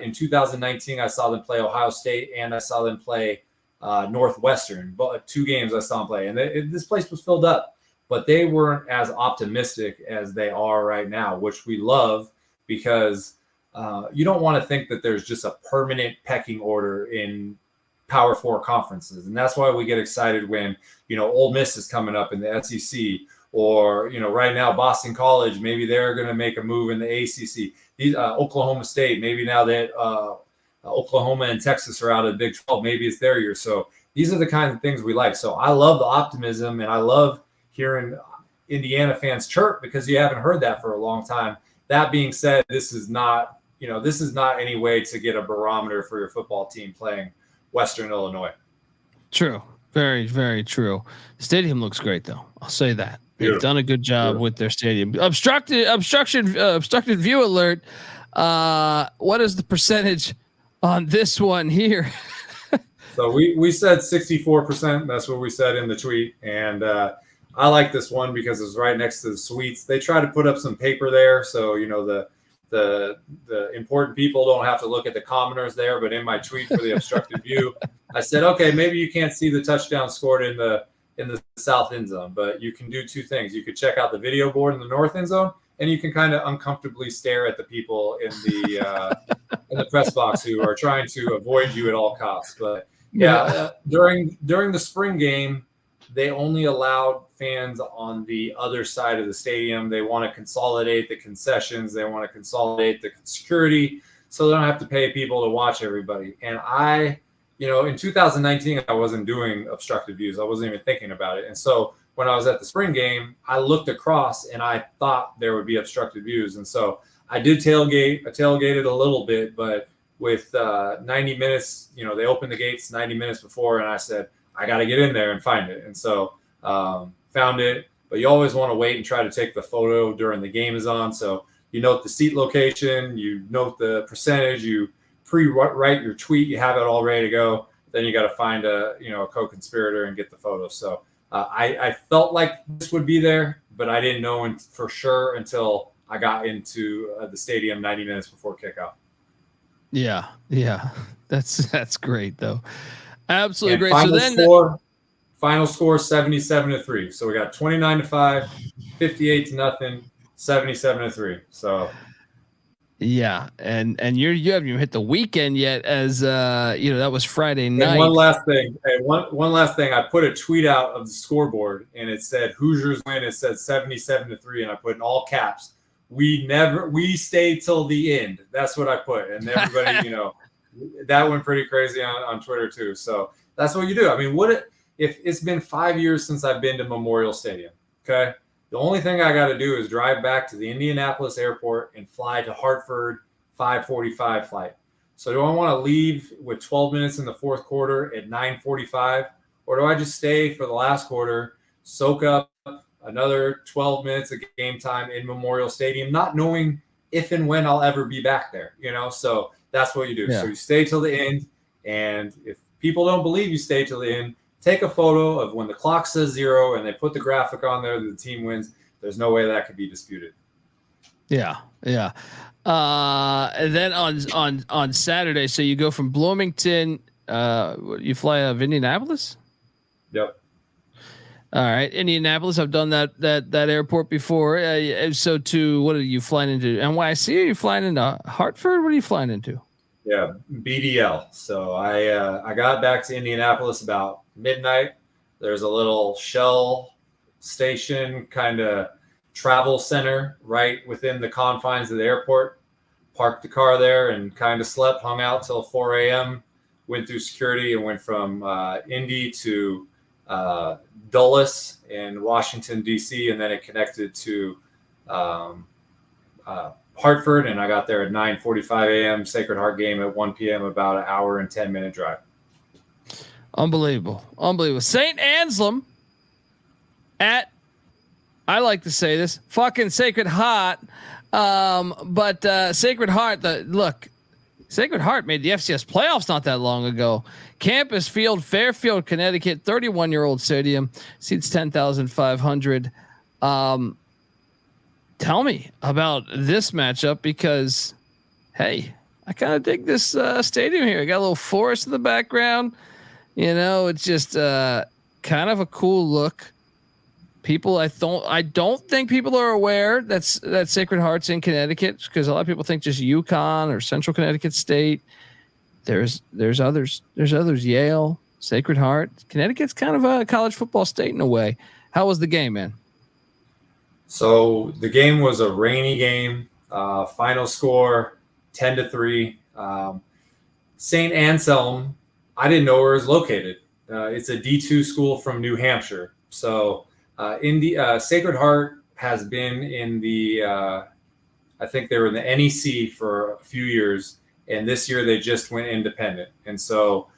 In 2019, I saw them play Ohio State and I saw them play Northwestern, but 2 games I saw them play. And this place was filled up. But they weren't as optimistic as they are right now, which we love because you don't want to think that there's just a permanent pecking order in Power 4 conferences. And that's why we get excited when, Ole Miss is coming up in the SEC or, right now Boston College, maybe they're going to make a move in the ACC. These Oklahoma State, maybe now that Oklahoma and Texas are out of the Big 12, maybe it's their year. So these are the kinds of things we like. So I love the optimism and I love hearing Indiana fans chirp because you haven't heard that for a long time. That being said, this is not any way to get a barometer for your football team playing Western Illinois. True. Very, very true. Stadium looks great though. I'll say that. They've done a good job with their stadium. Obstructed view alert. What is the percentage on this one here? So we said 64%. That's what we said in the tweet. And I like this one because it's right next to the suites. They try to put up some paper there, so the important people don't have to look at the commoners there. But in my tweet for the obstructed view, I said, okay, maybe you can't see the touchdown scored in the south end zone, but you can do 2 things. You could check out the video board in the north end zone, and you can kind of uncomfortably stare at the people in the press box who are trying to avoid you at all costs. But during the spring game, they only allowed fans on the other side of the stadium. They want to consolidate the concessions. They want to consolidate the security so they don't have to pay people to watch everybody. And in 2019, I wasn't doing obstructed views. I wasn't even thinking about it. And so when I was at the spring game, I looked across and I thought there would be obstructed views. And so I did tailgate. I tailgated a little bit, but with 90 minutes, they opened the gates 90 minutes before, and I said, I got to get in there and find it. And so found it, but you always want to wait and try to take the photo during the game is on. So you note the seat location, you note the percentage, you pre-write your tweet, you have it all ready to go. Then you got to find a co-conspirator and get the photo. So I felt like this would be there, but I didn't know for sure until I got into the stadium 90 minutes before kickoff. Yeah. That's great though. Absolutely and great. Final score 77-3. So we got 29-5, 58-0, 77-3. So Yeah, and you haven't even hit the weekend yet, as that was Friday night. And one last thing. One last thing. I put a tweet out of the scoreboard, and it said Hoosiers win. It said 77-3, and I put in all caps. We stay till the end. That's what I put, and everybody, that went pretty crazy on Twitter too. So that's what you do. I mean, if it's been 5 years since I've been to Memorial Stadium? Okay. The only thing I got to do is drive back to the Indianapolis airport and fly to Hartford, 5:45 flight. So do I want to leave with 12 minutes in the fourth quarter at 9:45, or do I just stay for the last quarter, soak up another 12 minutes of game time in Memorial Stadium, not knowing if and when I'll ever be back there, So that's what you do. Yeah. So you stay till the end, and if people don't believe you stay till the end, take a photo of when the clock says 0 and they put the graphic on there that the team wins. There's no way that could be disputed. Yeah. And then on Saturday, so you go from Bloomington, you fly out of Indianapolis? Yep. All right, Indianapolis. I've done that airport before. So what are you flying into? NYC? Are you flying into Hartford? What are you flying into? Yeah, BDL. So I got back to Indianapolis about midnight. There's a little Shell station kind of travel center right within the confines of the airport. Parked the car there and kind of slept, hung out till 4 a.m. Went through security and went from Indy to Dulles in Washington, D.C., and then it connected to Hartford, and I got there at 9:45 a.m. Sacred Heart game at 1 p.m. About an hour and 10-minute drive. Unbelievable. St. Anselm at, I like to say this, fucking Sacred Heart. But Sacred Heart, Sacred Heart made the FCS playoffs not that long ago. Campus Field, Fairfield, Connecticut, 31-year-old stadium, seats 10,500. Tell me about this matchup, because, hey, I kind of dig this stadium here. I got a little forest in the background. It's just kind of a cool look. People, I don't think people are aware that Sacred Heart's in Connecticut, because a lot of people think just UConn or Central Connecticut State. There's others. There's others. Yale, Sacred Heart. Connecticut's kind of a college football state in a way. How was the game, man? So the game was a rainy game. Final score 10-3. St. Anselm, I didn't know where it was located. It's a D2 school from New Hampshire. So Sacred Heart has been in the, I think they were in the NEC for a few years, and this year they just went independent. And so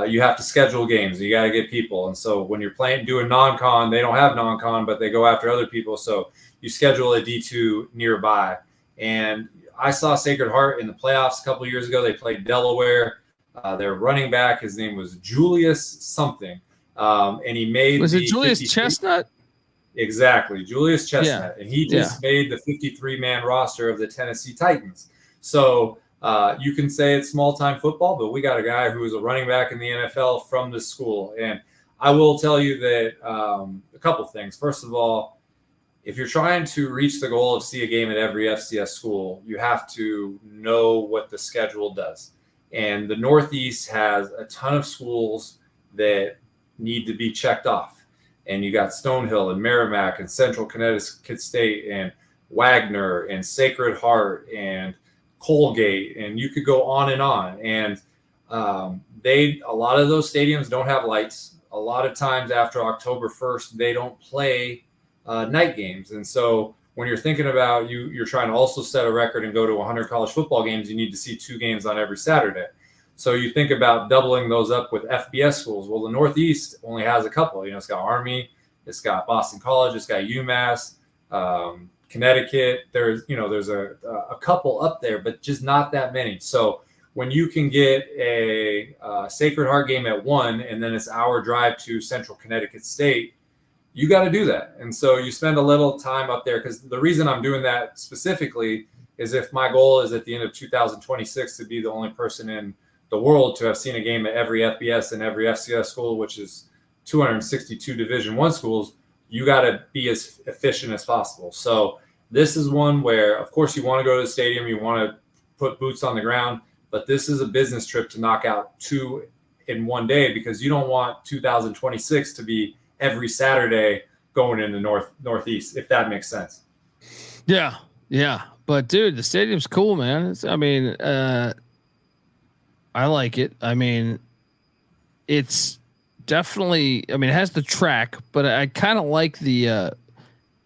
you have to schedule games. You got to get people. And so when you're doing non-con, they don't have non-con, but they go after other people. So you schedule a D2 nearby. And I saw Sacred Heart in the playoffs a couple of years ago. They played Delaware. Their running back, his name was Julius something. And he made Was it Julius Chestnut? Exactly, Julius Chestnut. Yeah. And he just made the 53-man roster of the Tennessee Titans. So you can say it's small-time football, but we got a guy who is a running back in the NFL from this school. And I will tell you that a couple things. First of all, if you're trying to reach the goal of see a game at every FCS school, you have to know what the schedule does. And the Northeast has a ton of schools that need to be checked off. And you got Stonehill and Merrimack and Central Connecticut State and Wagner and Sacred Heart and Colgate, and you could go on and on. And a lot of those stadiums don't have lights. A lot of times after October 1st, they don't play night games. And so when you're thinking about you're trying to also set a record and go to 100 college football games, you need to see 2 games on every Saturday. So you think about doubling those up with FBS schools. Well, the Northeast only has a couple. It's got Army, it's got Boston College, it's got UMass, Connecticut. There's a couple up there, but just not that many. So when you can get a Sacred Heart game at 1 and then it's our drive to Central Connecticut State, you got to do that. And so you spend a little time up there, because the reason I'm doing that specifically is if my goal is at the end of 2026 to be the only person in the world to have seen a game at every FBS and every FCS school, which is 262 Division I schools, you got to be as efficient as possible. So this is one where, of course, you want to go to the stadium, you want to put boots on the ground. But this is a business trip to knock out 2 in one day, because you don't want 2026 to be every Saturday going in the Northeast, if that makes sense. Yeah. Yeah. But dude, the stadium's cool, man. I like it. I mean, it's definitely, it has the track, but I kind of like the,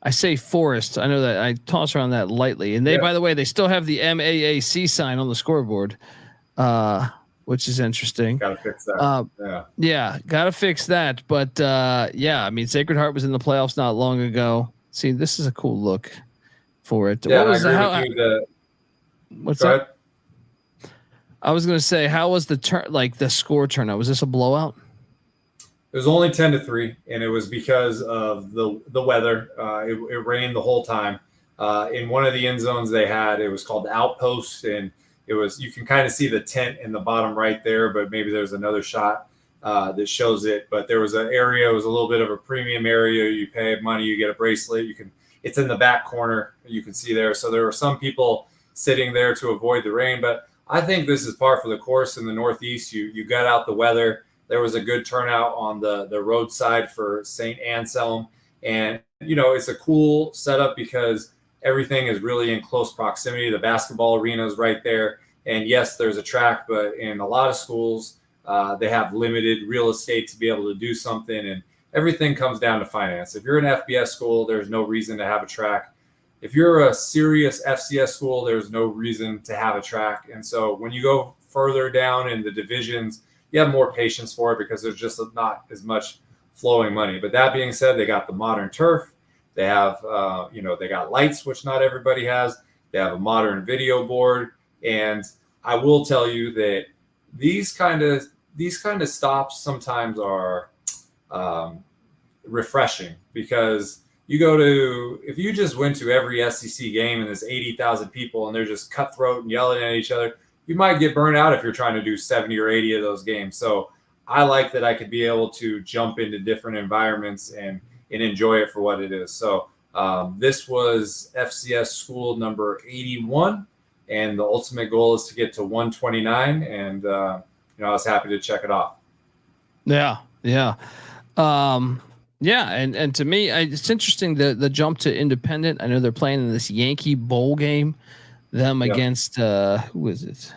I say forest. I know that I toss around that lightly. And by the way, they still have the MAAC sign on the scoreboard, which is interesting. Got to fix that. Yeah, got to fix that. But Sacred Heart was in the playoffs not long ago. See, this is a cool look for it. Yeah, what's up? I was going to say, how was the the score turnout? Was this a blowout? It was only 10-3, and it was because of the weather. It rained the whole time. In one of the end zones they had, it was called the Outpost, and you can kind of see the tent in the bottom right there, but maybe there's another shot that shows it. But there was an area, it was a little bit of a premium area. You pay money, you get a bracelet. It's in the back corner, you can see there. So there were some people sitting there to avoid the rain, but I think this is par for the course in the Northeast. You got out the weather. There was a good turnout on the roadside for St. Anselm. And, it's a cool setup because everything is really in close proximity. The basketball arena is right there. And yes, there's a track, but in a lot of schools, they have limited real estate to be able to do something. And everything comes down to finance. If you're an FBS school, there's no reason to have a track. If you're a serious FCS school, there's no reason to have a track. And so when you go further down in the divisions, you have more patience for it because there's just not as much flowing money. But that being said, they got the modern turf. They have, they got lights, which not everybody has. They have a modern video board. And I will tell you that these kind of stops sometimes are refreshing, because if you just went to every SEC game and there's 80,000 people and they're just cutthroat and yelling at each other, you might get burned out if you're trying to do 70 or 80 of those games. So I like that I could be able to jump into different environments and enjoy it for what it is. So this was FCS school number 81, and the ultimate goal is to get to 129. And, I was happy to check it off. Yeah. Yeah. And to me, it's interesting the jump to independent. I know they're playing in this Yankee Bowl game, against who is it?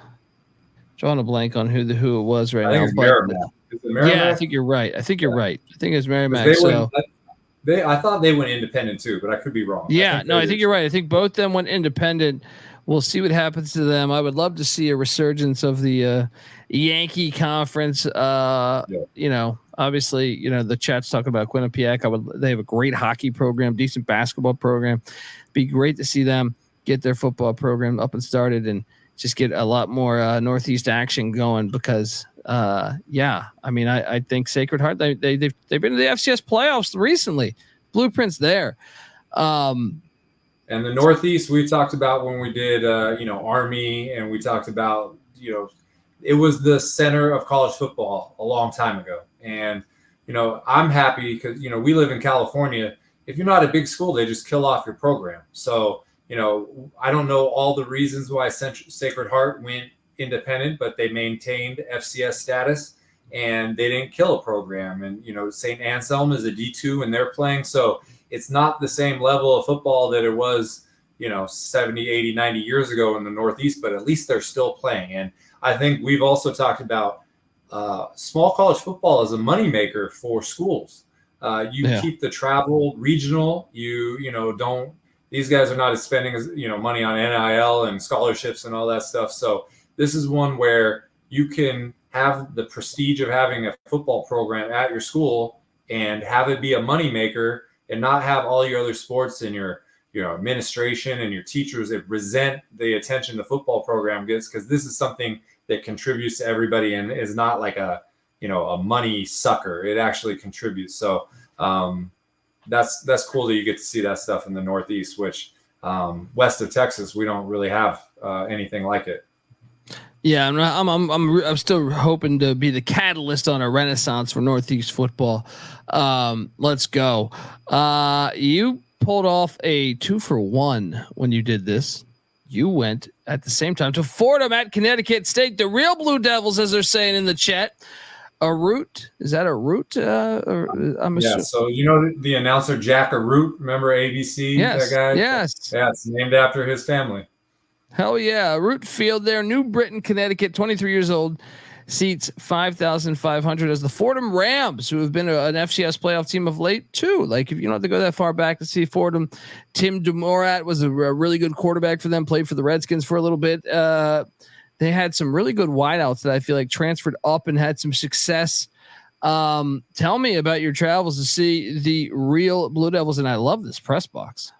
Drawing a blank on who it was right now. Yeah, I think you're right. I think it's Merrimack. I thought they went independent too, but I could be wrong. Yeah, I think you're right. I think both them went independent. We'll see what happens to them. I would love to see a resurgence of the Yankee conference. Obviously, the chat's talking about Quinnipiac. They have a great hockey program, decent basketball program. Be great to see them get their football program up and started and just get a lot more Northeast action going, because I think Sacred Heart, they've been to the FCS playoffs recently. Blueprint's there. And the Northeast, we talked about when we did Army, and we talked about it was the center of college football a long time ago. And I'm happy because we live in California. If you're not a big school, they just kill off your program. So I don't know all the reasons why Sacred Heart went independent, but they maintained FCS status and they didn't kill a program. And, St. Anselm is a D2 and they're playing. So it's not the same level of football that it was, 70, 80, 90 years ago in the Northeast, but at least they're still playing. And I think we've also talked about small college football as a moneymaker for schools. Keep the travel regional. These guys are not spending money on NIL and scholarships and all that stuff. So this is one where you can have the prestige of having a football program at your school and have it be a moneymaker, and not have all your other sports and your administration and your teachers that resent the attention the football program gets, because this is something that contributes to everybody and is not like a money sucker. It actually contributes. So that's cool that you get to see that stuff in the Northeast, which west of Texas, we don't really have anything like it. Yeah, I'm still hoping to be the catalyst on a renaissance for Northeast football. Let's go. You pulled off a 2-for-1 when you did this. you went at the same time to Fordham at Connecticut State, the real Blue Devils, as they're saying in the chat. A root? Is that a root? I'm yeah. So you know the announcer Jack Root. Remember ABC? Yes. That guy. Yes. Yeah, it's named after his family. Hell yeah! Root Field there, New Britain, Connecticut. 23 years old, seats 5,500. As the Fordham Rams, who have been an FCS playoff team of late too. Like if you don't have to go that far back to see Fordham, Tim DeMorat was a really good quarterback for them. Played for the Redskins for a little bit. They had some really good wideouts that I feel like transferred up and had some success. Tell me about your travels to see the real Blue Devils, and I love this press box.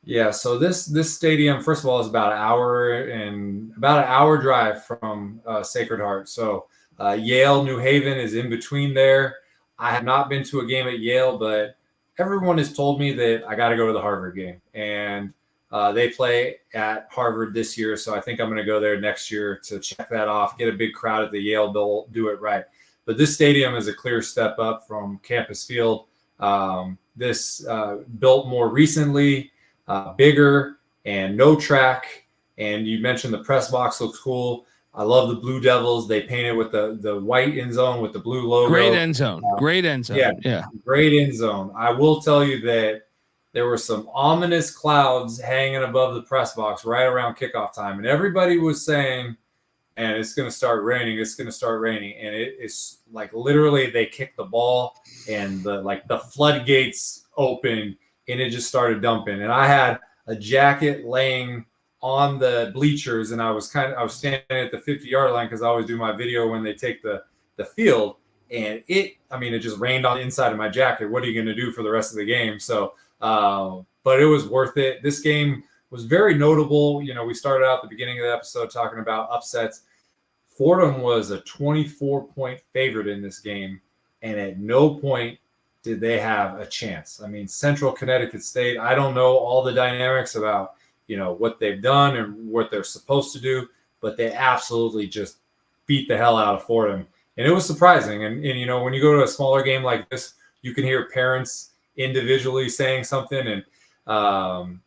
Yeah, so this stadium, first of all, is about an hour drive from Sacred Heart. So Yale, New Haven is in between there. I have not been to a game at Yale, but everyone has told me that I got to go to the Harvard game, and they play at Harvard this year, so I think I'm going to go there next year to check that off, get a big crowd at the Yale Bowl, do it right. But this stadium is a clear step up from Campus Field. This built more recently, bigger, and no track. And you mentioned the press box looks cool. I love the Blue Devils. They painted with the white end zone with the blue logo. Great end zone. Great end zone. Yeah. Great end zone. I will tell you that there were some ominous clouds hanging above the press box right around kickoff time. And everybody was saying, and it's going to start raining. It's going to start raining. And it's like literally they kicked the ball and the floodgates opened and it just started dumping. And I had a jacket laying on the bleachers and I was standing at the 50-yard line because I always do my video when they take the field. And it just rained on the inside of my jacket. What are you going to do for the rest of the game? So, but it was worth it. This game was very notable. You know, we started out at the beginning of the episode talking about upsets. Fordham was a 24-point favorite in this game, and at no point did they have a chance. I mean, Central Connecticut State, I don't know all the dynamics about, you know, what they've done and what they're supposed to do, but they absolutely just beat the hell out of Fordham. And it was surprising. And you know, when you go to a smaller game like this, you can hear parents individually saying something. And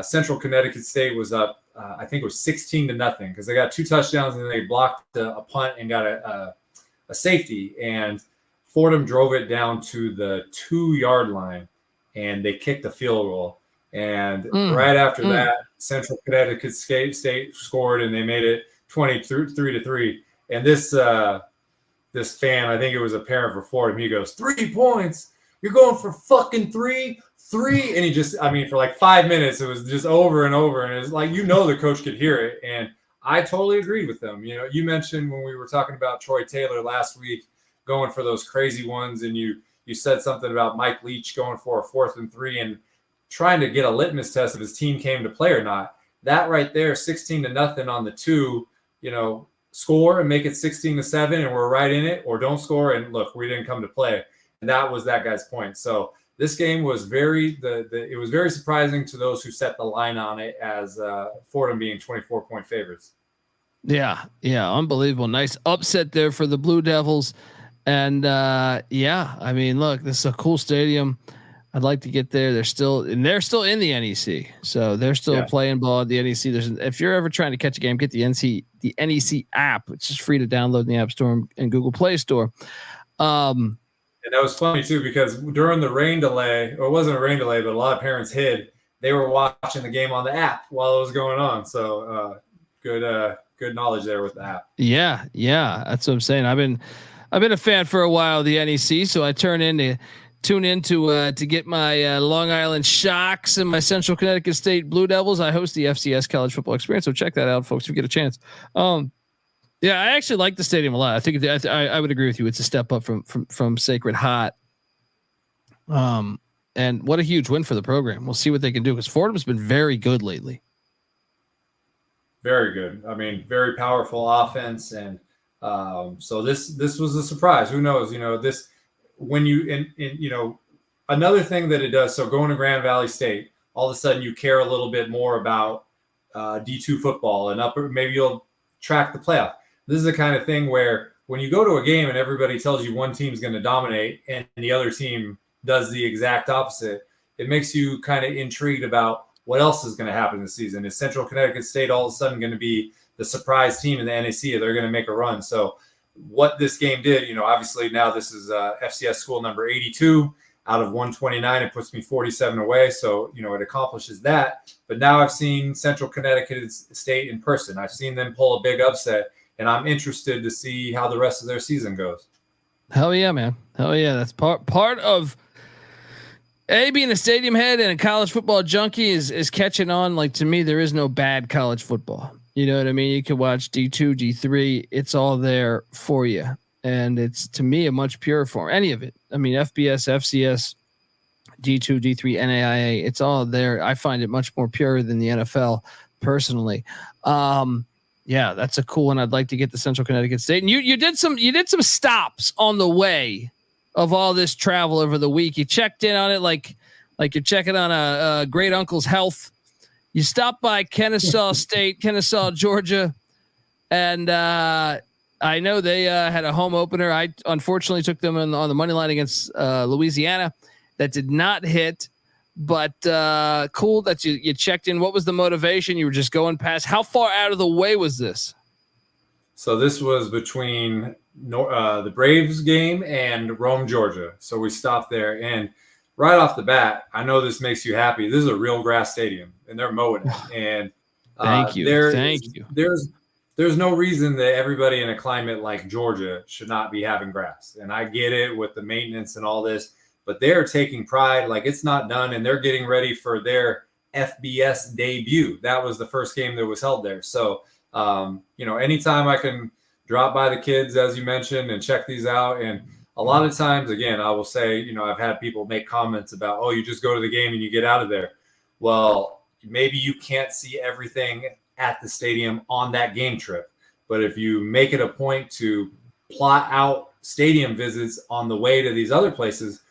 Central Connecticut State was up, I think it was 16-0 because they got 2 touchdowns and they blocked a punt and got a safety. And Fordham drove it down to the 2-yard line and they kicked a field goal. And right after that, Central Connecticut State scored and they made it 23-3. And this fan, I think it was a parent for Fordham, he goes, 3 points. You're going for fucking three. And he just, for like 5 minutes, it was just over and over. And it's like, the coach could hear it. And I totally agreed with them. You know, you mentioned when we were talking about Troy Taylor last week, going for those crazy ones. And you said something about Mike Leach going for a 4th and 3 and trying to get a litmus test if his team came to play or not. That right there, 16-0 on the 2, score and make it 16-7 and we're right in it, or don't score and look, we didn't come to play. And that was that guy's point. So this game was it was very surprising to those who set the line on it as Fordham being 24-point favorites. Yeah, unbelievable. Nice upset there for the Blue Devils. And look, this is a cool stadium. I'd like to get there. They're still in the NEC, so they're still playing ball at the NEC. If you're ever trying to catch a game, get the NEC app. It's just free to download in the App Store and Google Play Store. And that was funny too, because during the rain delay, or it wasn't a rain delay, but a lot of parents hid. They were watching the game on the app while it was going on. So good knowledge there with the app. Yeah, that's what I'm saying. I've been a fan for a while of the NEC, so I tune in to get my Long Island Sharks and my Central Connecticut State Blue Devils. I host the FCS College Football Experience, so check that out, folks, if you get a chance. Yeah, I actually like the stadium a lot. I think I would agree with you. It's a step up from Sacred Heart. And what a huge win for the program. We'll see what they can do because Fordham's been very good lately. Very good. Very powerful offense, and so this was a surprise. Who knows? This when you another thing that it does. So going to Grand Valley State, all of a sudden you care a little bit more about D2 football and maybe you'll track the playoff. This is the kind of thing where when you go to a game and everybody tells you one team's going to dominate and the other team does the exact opposite, it makes you kind of intrigued about what else is going to happen this season? Is Central Connecticut State all of a sudden going to be the surprise team in the NAC? They're going to make a run. So what this game did, obviously now this is FCS school number 82 out of 129. It puts me 47 away. So, it accomplishes that. But now I've seen Central Connecticut State in person. I've seen them pull a big upset, and I'm interested to see how the rest of their season goes. Hell yeah, man. Hell yeah. That's part of being a stadium head and a college football junkie is catching on. Like, to me, there is no bad college football. You know what I mean? You can watch D2, D3. It's all there for you. And it's, to me, a much purer form. Any of it. I mean, FBS, FCS, D2, D3, NAIA. It's all there. I find it much more pure than the NFL personally. Yeah, that's a cool one. I'd like to get to Central Connecticut State. And you did some stops on the way of all this travel over the week. You checked in on it like you're checking on a great uncle's health. You stopped by Kennesaw State, Kennesaw, Georgia, and I know they had a home opener. I unfortunately took them on the money line against Louisiana. That did not hit. But cool that you checked in. What was the motivation? You were just going past. How far out of the way was this? So this was between the Braves game and Rome, Georgia. So we stopped there. And right off the bat, I know this makes you happy. This is a real grass stadium, and they're mowing it. And thank you. There's no reason that everybody in a climate like Georgia should not be having grass. And I get it with the maintenance and all this. But they're taking pride, like it's not done, and they're getting ready for their FBS debut. That was the first game that was held there. So, anytime I can drop by the kids, as you mentioned, and check these out. And a lot of times, again, I will say, I've had people make comments about, oh, you just go to the game and you get out of there. Well, maybe you can't see everything at the stadium on that game trip. But if you make it a point to plot out stadium visits on the way to these other places,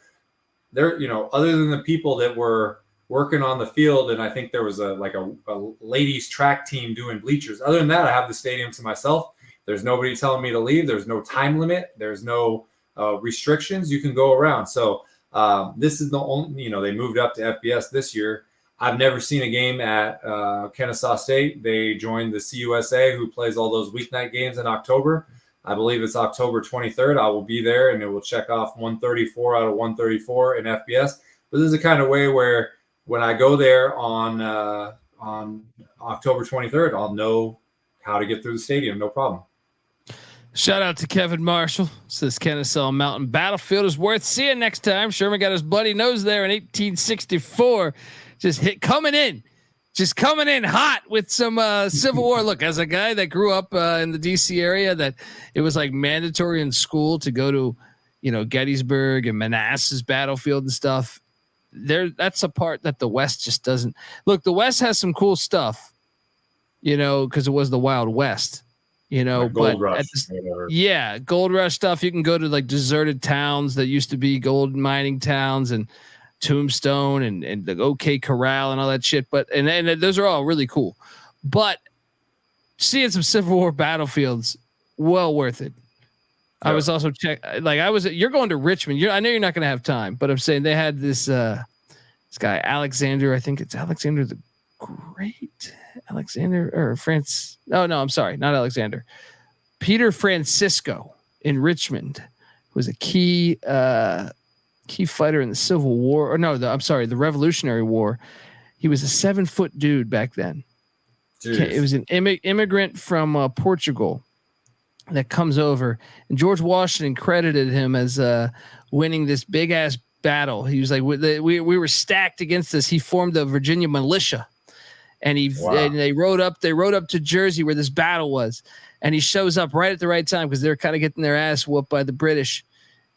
there, other than the people that were working on the field, and I think there was a ladies track team doing bleachers. Other than that, I have the stadium to myself. There's nobody telling me to leave. There's no time limit. There's no restrictions. You can go around. So this is the only, they moved up to FBS this year. I've never seen a game at Kennesaw State. They joined the CUSA, who plays all those weeknight games in October. I believe it's October 23rd. I will be there, and it will check off 134 out of 134 in FBS. But this is the kind of way where when I go there on October 23rd, I'll know how to get through the stadium. No problem. Shout out to Kevin Marshall. Says Kennesaw Mountain Battlefield is worth seeing next time. Sherman got his bloody nose there in 1864. Just coming in hot with some Civil War. Look, as a guy that grew up in the DC area, that it was like mandatory in school to go to, Gettysburg and Manassas battlefield and stuff. That's a part that the West just doesn't. Look, the West has some cool stuff, because it was the Wild West, Gold but Rush, Gold Rush stuff. You can go to like deserted towns that used to be gold mining towns and Tombstone and the OK Corral and all that shit. But and those are all really cool. But seeing some Civil War battlefields, well worth it. Yeah. I was also you're going to Richmond. I know you're not going to have time, but I'm saying they had this guy Alexander. I think it's Alexander the Great. Alexander or France. Oh no, I'm sorry, not Alexander. Peter Francisco in Richmond was a key fighter in the Civil War, or no, the Revolutionary War. He was a 7-foot dude back then. It was an immigrant from Portugal that comes over, and George Washington credited him as winning this big ass battle. He was like, we were stacked against this. He formed the Virginia militia, and and they rode up to Jersey where this battle was, and he shows up right at the right time because they're kind of getting their ass whooped by the British.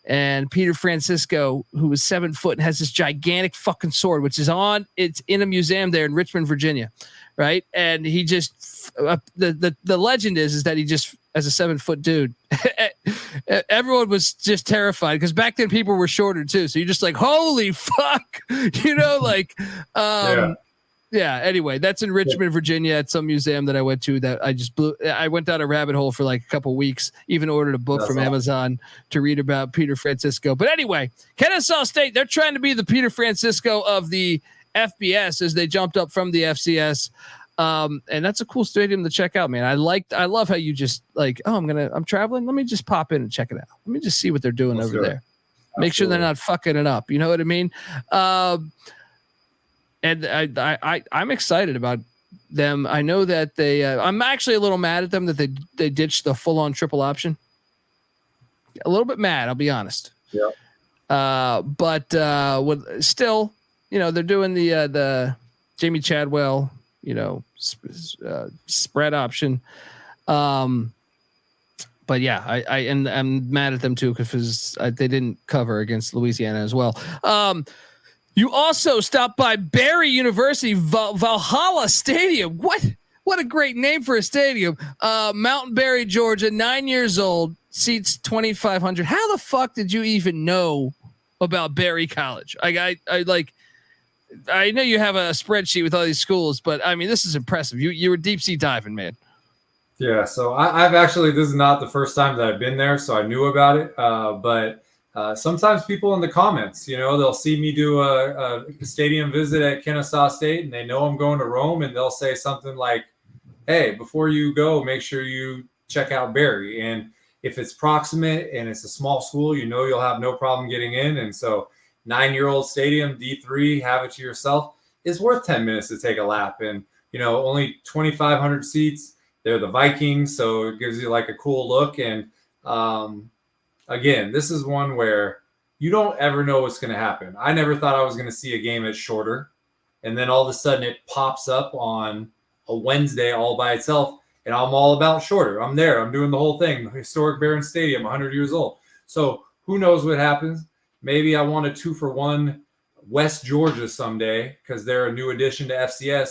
And Peter Francisco, who was 7 foot and has this gigantic fucking sword, which is it's in a museum there in Richmond, Virginia. Right. And he just, the legend is that he just, as a 7 foot dude, everyone was just terrified because back then people were shorter too. So you're just like, holy fuck, yeah. Anyway, that's in Richmond, Virginia, at some museum that I went to that I went down a rabbit hole for like a couple of weeks, even ordered a book from Amazon to read about Peter Francisco. But anyway, Kennesaw State, they're trying to be the Peter Francisco of the FBS as they jumped up from the FCS. And that's a cool stadium to check out, man. I love how you just like, oh, I'm traveling. Let me just pop in and check it out. Let me just see what they're doing over there. Make sure they're not fucking it up. You know what I mean? And I'm excited about them. I know that I'm actually a little mad at them that they ditched the full on triple option. A little bit mad, I'll be honest. Yeah. But with still, they're doing the Jamie Chadwell, spread option. But yeah, I'm mad at them too because they didn't cover against Louisiana as well. You also stopped by Barry University Valhalla Stadium. What a great name for a stadium. Mountain Berry, Georgia, 9 years old, seats 2,500. How the fuck did you even know about Barry College? I know you have a spreadsheet with all these schools, but I mean, this is impressive. You were deep sea diving, man. Yeah, so I've actually, this is not the first time that I've been there, so I knew about it. But sometimes people in the comments, they'll see me do a stadium visit at Kennesaw State, and they know I'm going to Rome, and they'll say something like, hey, before you go, make sure you check out Barry. And if it's proximate and it's a small school, you'll have no problem getting in. And so 9-year-old stadium, D3, have it to yourself, is worth 10 minutes to take a lap. And, only 2,500 seats. They're the Vikings, so it gives you like a cool look. And again, this is one where you don't ever know what's going to happen. I never thought I was going to see a game that's shorter. And then all of a sudden it pops up on a Wednesday all by itself. And I'm all about shorter. I'm there. I'm doing the whole thing. Historic Barron Stadium, 100 years old. So who knows what happens? Maybe I want a 2-for-1 West Georgia someday because they're a new addition to FCS.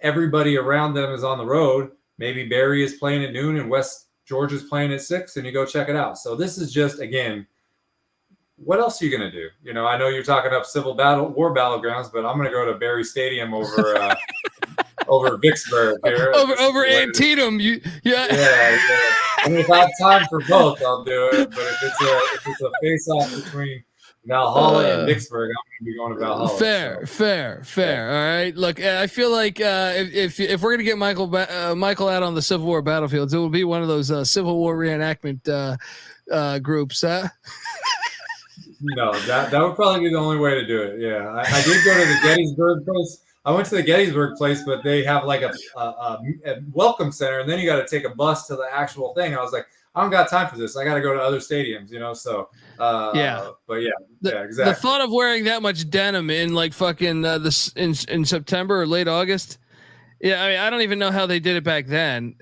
Everybody around them is on the road. Maybe Barry is playing at noon and West Georgia's playing at 6, and you go check it out. So this is just, again, what else are you going to do? I know you're talking up war battlegrounds, but I'm going to go to Barry Stadium over over Vicksburg here. Over Antietam. Yeah. I mean, if I have time for both, I'll do it. But if it's a face-off between Valhalla and Vicksburg, I'm going to be going to Valhalla. Fair. All right. Look, I feel like if we're going to get Michael out on the Civil War battlefields, it will be one of those Civil War reenactment groups. No, that would probably be the only way to do it. Yeah, I did go to the Gettysburg place. I went to the Gettysburg place, but they have like a welcome center, and then you got to take a bus to the actual thing. I was like, I don't got time for this. I got to go to other stadiums, So yeah, but yeah, exactly. The thought of wearing that much denim in like fucking in September or late August. Yeah, I mean, I don't even know how they did it back then.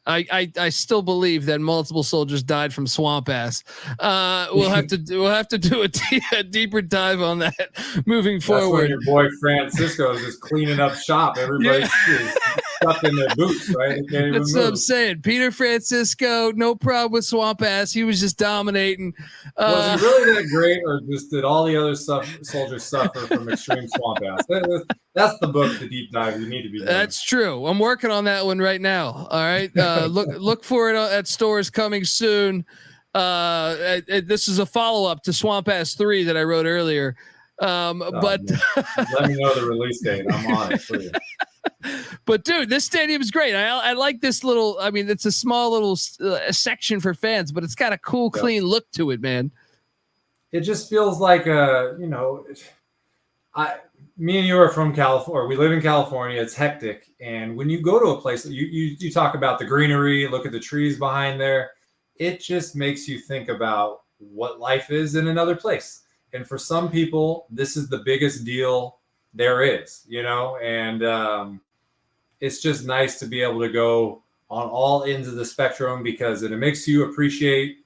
I still believe that multiple soldiers died from swamp ass. We'll have to do a deeper dive on that moving forward. When your boy Francisco is just cleaning up shop. Everybody's stuck in their boots, right? That's what I'm saying. Peter Francisco, no problem with swamp ass. He was just dominating. Was he really that great, or just did all the other soldiers suffer from extreme swamp ass? That's the book, the deep dive you need to be doing. That's true. I'm working on that one right now. All right. Look for it at stores coming soon. This is a follow-up to Swamp Ass 3 that I wrote earlier. But let me know the release date. I'm on it for you. But dude, this stadium is great. I like this little. I mean, it's a small little section for fans, but it's got a cool, clean look to it, man. It just feels like me and you are from California. We live in California. It's hectic, and when you go to a place, you talk about the greenery, look at the trees behind there. It just makes you think about what life is in another place. And for some people, this is the biggest deal there is, and it's just nice to be able to go on all ends of the spectrum because it makes you appreciate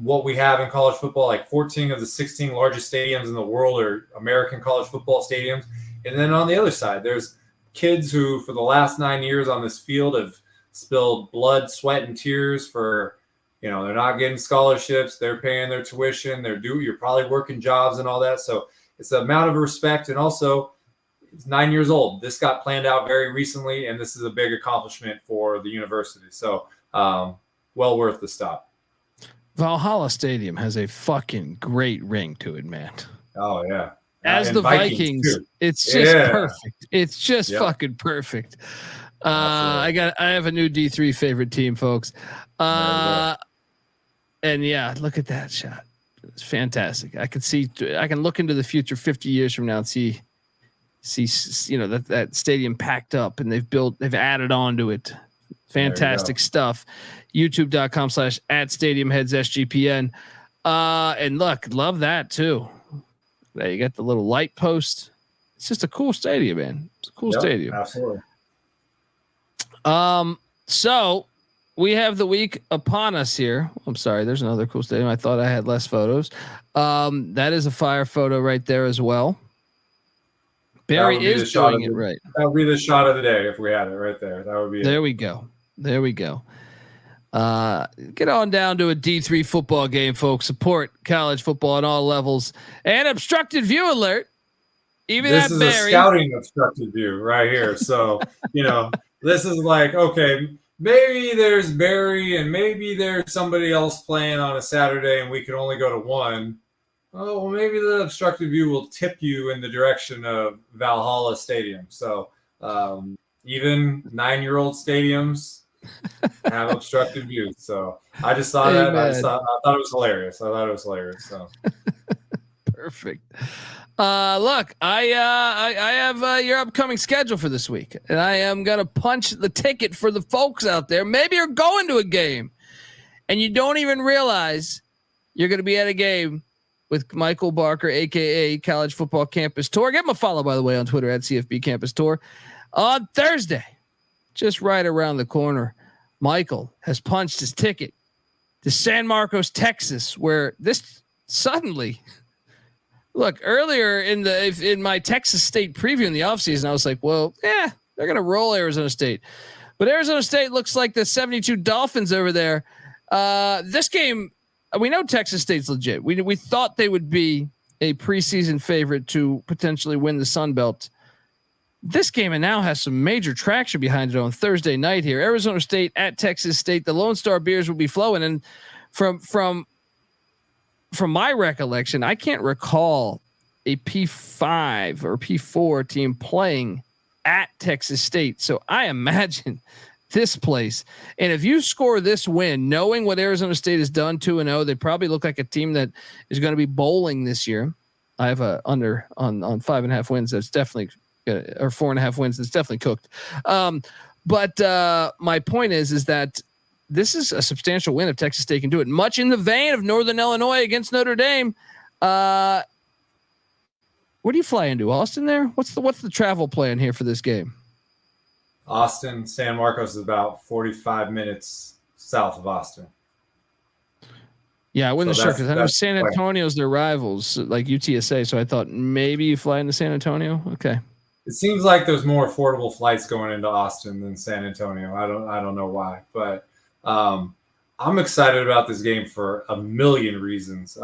what we have in college football. Like 14 of the 16 largest stadiums in the world are American college football stadiums. And then on the other side, there's kids who for the last 9 years on this field have spilled blood, sweat, and tears for, they're not getting scholarships. They're paying their tuition. You're probably working jobs and all that. So it's the amount of respect. And also it's 9 years old. This got planned out very recently, and this is a big accomplishment for the university. So well worth the stop. Valhalla Stadium has a fucking great ring to it, man. Oh yeah. as the Vikings. It's just perfect. It's just fucking perfect. I have a new D3 favorite team, folks. And yeah, look at that shot. It's fantastic. I can look into the future 50 years from now and see, that stadium packed up, and they've added on to it. Fantastic stuff. YouTube.com/@StadiumHeadsSGPN. And look, love that too. There you got the little light post. It's just a cool stadium, man. It's a cool stadium. Absolutely. So we have the week upon us here. I'm sorry, there's another cool stadium. I thought I had less photos. That is a fire photo right there as well. Barry is doing it right. That would be the shot of the day if we had it right there. That would be There we go. There we go. Get on down to a D3 football game, folks. Support college football on all levels. And obstructed view alert. Even this is Barry. A scouting obstructed view right here. So, this is like, okay, maybe there's Barry and maybe there's somebody else playing on a Saturday and we can only go to one. Oh, well, maybe the obstructed view will tip you in the direction of Valhalla Stadium. So even 9-year-old stadiums have obstructed views. So I just saw that. I thought it was hilarious. So perfect. Look, I have your upcoming schedule for this week, and I am going to punch the ticket for the folks out there. Maybe you're going to a game and you don't even realize you're going to be at a game with Michael Barker, aka College Football Campus Tour. Give him a follow, by the way, on Twitter @CFB Campus Tour. On Thursday, just right around the corner, Michael has punched his ticket to San Marcos, Texas, where this suddenly, look, earlier in my Texas State preview in the offseason, I was like, well, yeah, they're going to roll Arizona State. But Arizona State looks like the 72 Dolphins over there. This game, we know Texas State's legit. We thought they would be a preseason favorite to potentially win the Sun Belt. This game now has some major traction behind it on Thursday night here. Arizona State at Texas State. The Lone Star beers will be flowing. And from my recollection, I can't recall a P5 or P4 team playing at Texas State. So I imagine this place. And if you score this win, knowing what Arizona State has done 2-0, they probably look like a team that is going to be bowling this year. I have a under on 5.5 wins. That's definitely, or 4.5 wins. That's definitely cooked. But my point is that this is a substantial win if Texas State can do it. Much in the vein of Northern Illinois against Notre Dame. Where do you fly into? Austin there? What's the travel plan here for this game? Austin, San Marcos is about 45 minutes south of Austin. Yeah, I wasn't sure because I know San Antonio's their rivals, like UTSA. So I thought maybe you fly into San Antonio. Okay. It seems like there's more affordable flights going into Austin than San Antonio. I don't know why, but I'm excited about this game for a million reasons.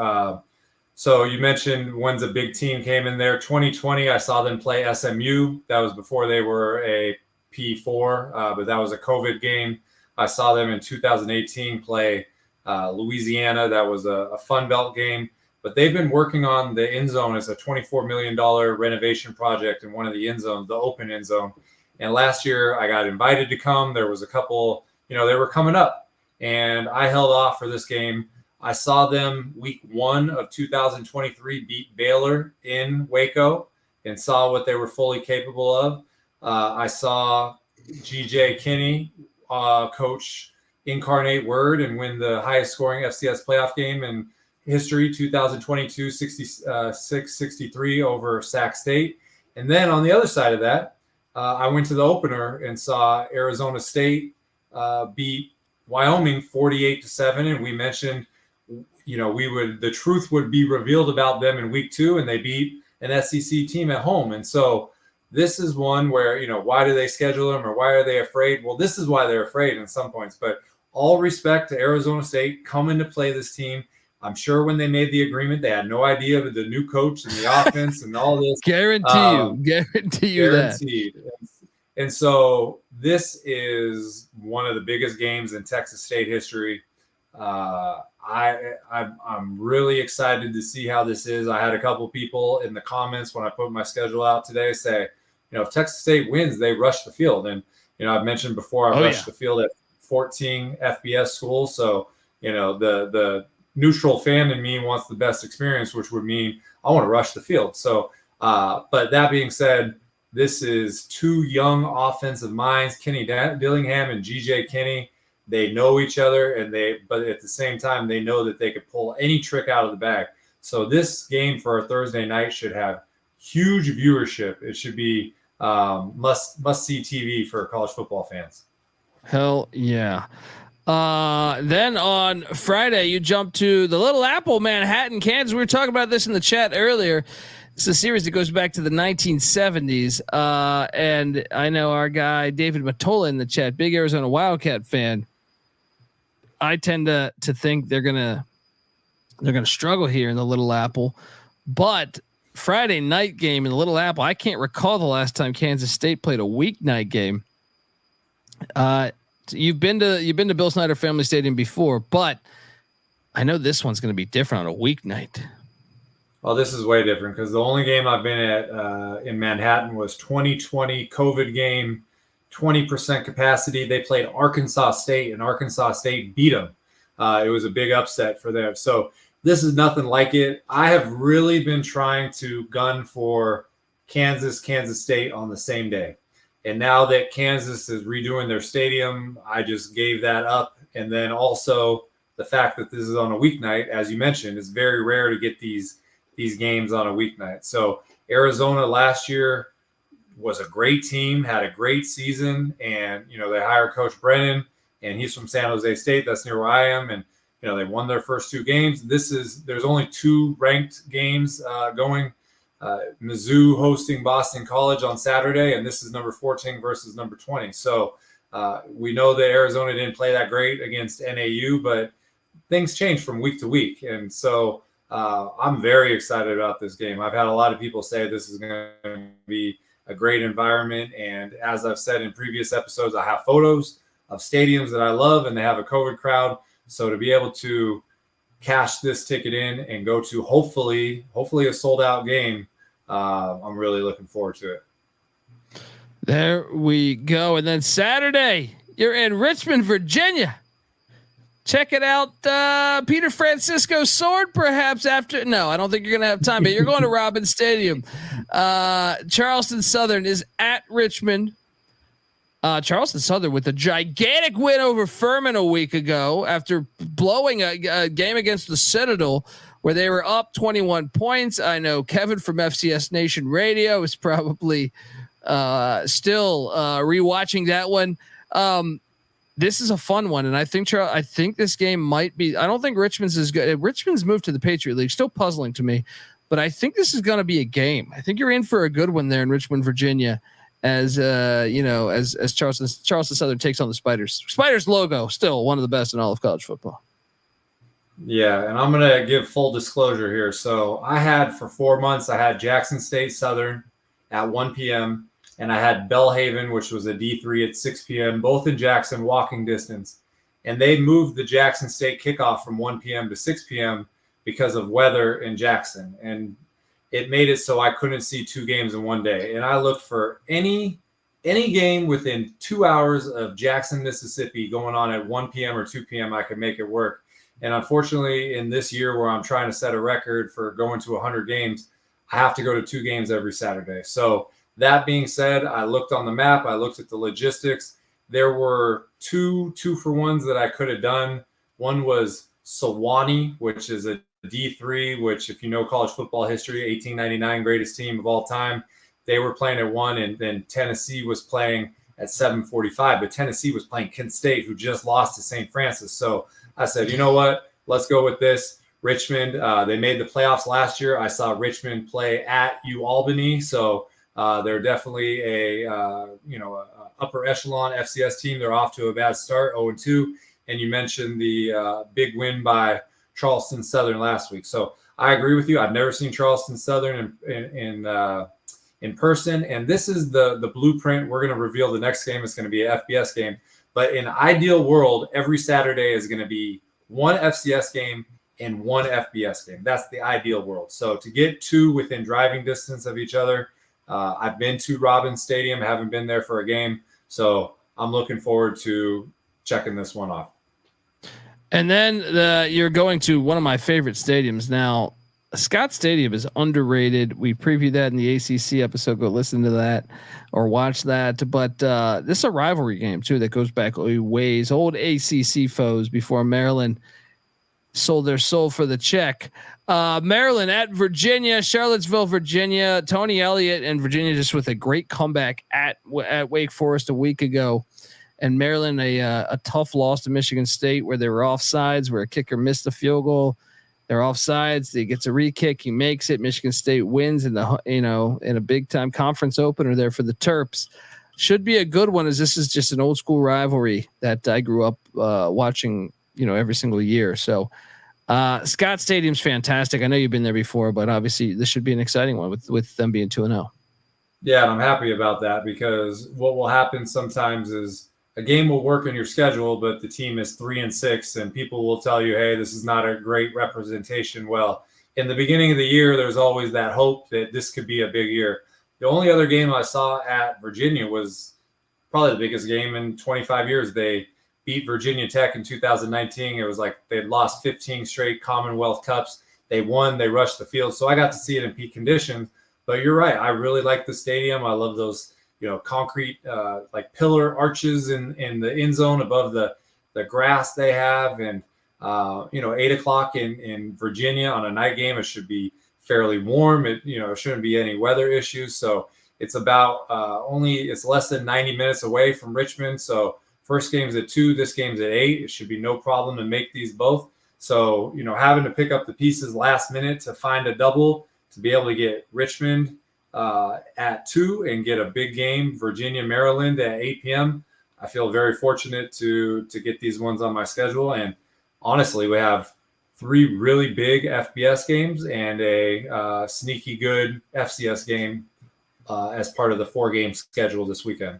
So you mentioned when's a big team came in there. 2020, I saw them play SMU. That was before they were a P4, but that was a COVID game. I saw them in 2018 play Louisiana. That was a Fun Belt game. But they've been working on the end zone as a $24 million renovation project in one of the end zones, the open end zone. And last year I got invited to come. There was a couple, they were coming up, and I held off for this game. I saw them week 1 of 2023 beat Baylor in Waco and saw what they were fully capable of. I saw GJ Kinney coach Incarnate Word and win the highest scoring FCS playoff game in history, 2022, 66-63 over Sac State. And then on the other side of that, I went to the opener and saw Arizona State beat Wyoming 48-7. And we mentioned, the truth would be revealed about them in week 2, and they beat an SEC team at home. And so this is one where, why do they schedule them, or why are they afraid? Well, this is why they're afraid in some points, but all respect to Arizona State coming to play this team. I'm sure when they made the agreement, they had no idea of the new coach and the offense and all this. Guarantee you guaranteed. And so this is one of the biggest games in Texas State history. I'm really excited to see how this is. I had a couple people in the comments when I put my schedule out today say, if Texas State wins, they rush the field. And, I've mentioned before, I've rushed the field at 14 FBS schools. So, the neutral fan in me wants the best experience, which would mean I want to rush the field. So, but that being said, this is two young offensive minds, Kenny Dillingham and GJ Kinney. They know each other, but at the same time, they know that they could pull any trick out of the bag. So this game for a Thursday night should have huge viewership. It should be must see TV for college football fans. Hell yeah. Then on Friday, you jump to the Little Apple, Manhattan, Kansas. We were talking about this in the chat earlier. It's a series that goes back to the 1970s. And I know our guy, David Matola in the chat, big Arizona Wildcat fan. I tend to think they're going to struggle here in the Little Apple, but Friday night game in the Little Apple, I can't recall the last time Kansas State played a weeknight game. You've been to Bill Snyder Family Stadium before, but I know this one's going to be different on a weeknight. Well, this is way different because the only game I've been at in Manhattan was 2020 COVID game, 20% capacity. They played Arkansas State, and Arkansas State beat them. It was a big upset for them. So this is nothing like it. I have really been trying to gun for Kansas State on the same day. And now that Kansas is redoing their stadium, I just gave that up. And then also the fact that this is on a weeknight, as you mentioned, it's very rare to get these games on a weeknight. So Arizona last year was a great team, had a great season, and they hired Coach Brennan, and he's from San Jose State. That's near where I am, and they won their first two games. There's only two ranked games going. Mizzou hosting Boston College on Saturday, and this is number 14 versus number 20. So we know that Arizona didn't play that great against NAU, but things change from week to week, and so I'm very excited about this game. I've had a lot of people say this is going to be a great environment, and as I've said in previous episodes, I have photos of stadiums that I love, and they have a COVID crowd. So to be able to cash this ticket in and go to hopefully a sold out game, I'm really looking forward to it. There we go. And then Saturday, you're in Richmond, Virginia. Check it out. Peter Francisco's sword, perhaps after. No, I don't think you're going to have time, but you're going to Robins Stadium. Charleston Southern is at Richmond. Charleston Southern with a gigantic win over Furman a week ago after blowing a game against the Citadel where they were up 21 points. I know Kevin from FCS Nation Radio is probably still rewatching that one. This is a fun one, and I think this game might be. I don't think Richmond's is good. Richmond's moved to the Patriot League, still puzzling to me, but I think this is going to be a game. I think you're in for a good one there in Richmond, Virginia, as as Charleston Southern takes on the Spiders. Spiders logo still one of the best in all of college football. Yeah, and I'm gonna give full disclosure here. So I had for 4 months, I had Jackson State Southern at 1 p.m. and I had Belhaven, which was a D3 at 6 p.m., both in Jackson, walking distance. And they moved the Jackson State kickoff from 1 p.m. to 6 p.m. because of weather in Jackson. And it made it so I couldn't see two games in one day. And I looked for any game within 2 hours of Jackson, Mississippi going on at 1 p.m. or 2 p.m. I could make it work. And unfortunately, in this year where I'm trying to set a record for going to 100 games, I have to go to 2 games every Saturday. So that being said, I looked on the map. I looked at the logistics. There were two for ones that I could have done. One was Sewanee, which is a D3, which if you know college football history, 1899 greatest team of all time. They were playing at 1, and then Tennessee was playing at 7:45. But Tennessee was playing Kent State, who just lost to St. Francis. So I said, you know what? Let's go with this. Richmond, they made the playoffs last year. I saw Richmond play at UAlbany. So they're definitely a upper echelon FCS team. They're off to a bad start, 0-2. And you mentioned the big win by Charleston Southern last week. So I agree with you. I've never seen Charleston Southern in person. And this is the blueprint. We're going to reveal the next game. It's going to be an FBS game. But in an ideal world, every Saturday is going to be one FCS game and one FBS game. That's the ideal world. So to get two within driving distance of each other, I've been to Barron Stadium, haven't been there for a game. So I'm looking forward to checking this one off. And then you're going to one of my favorite stadiums. Now, Scott Stadium is underrated. We previewed that in the ACC episode. Go listen to that or watch that. But this is a rivalry game too that goes back ways. Old ACC foes before Maryland sold their soul for the check. Maryland at Virginia, Charlottesville, Virginia. Tony Elliott and Virginia just with a great comeback at Wake Forest a week ago. And Maryland a tough loss to Michigan State where they were offsides, where a kicker missed a field goal. They're offsides. He gets a re-kick. He makes it. Michigan State wins in a big time conference opener there for the Terps. Should be a good one, as this is just an old school rivalry that I grew up watching, every single year. So Scott Stadium's fantastic. I know you've been there before, but obviously this should be an exciting one with them being 2-0. Yeah, and I'm happy about that, because what will happen sometimes is a game will work in your schedule, but the team is 3-6, and people will tell you, hey, this is not a great representation. Well, in the beginning of the year, there's always that hope that this could be a big year. The only other game I saw at Virginia was probably the biggest game in 25 years. They beat Virginia Tech in 2019. It was like they'd lost 15 straight Commonwealth Cups. They won. They rushed the field. So I got to see it in peak conditions. But you're right. I really like the stadium. I love those concrete like pillar arches in the end zone above the grass they have. And 8:00 in Virginia on a night game, it should be fairly warm. It shouldn't be any weather issues. So it's about it's less than 90 minutes away from Richmond. So first game's at 2, this game's at 8. It should be no problem to make these both. So having to pick up the pieces last minute to find a double to be able to get Richmond at 2 and get a big game, Virginia, Maryland at 8 p.m. I feel very fortunate to get these ones on my schedule. And honestly, we have 3 really big FBS games and a sneaky good FCS game as part of the 4-game schedule this weekend.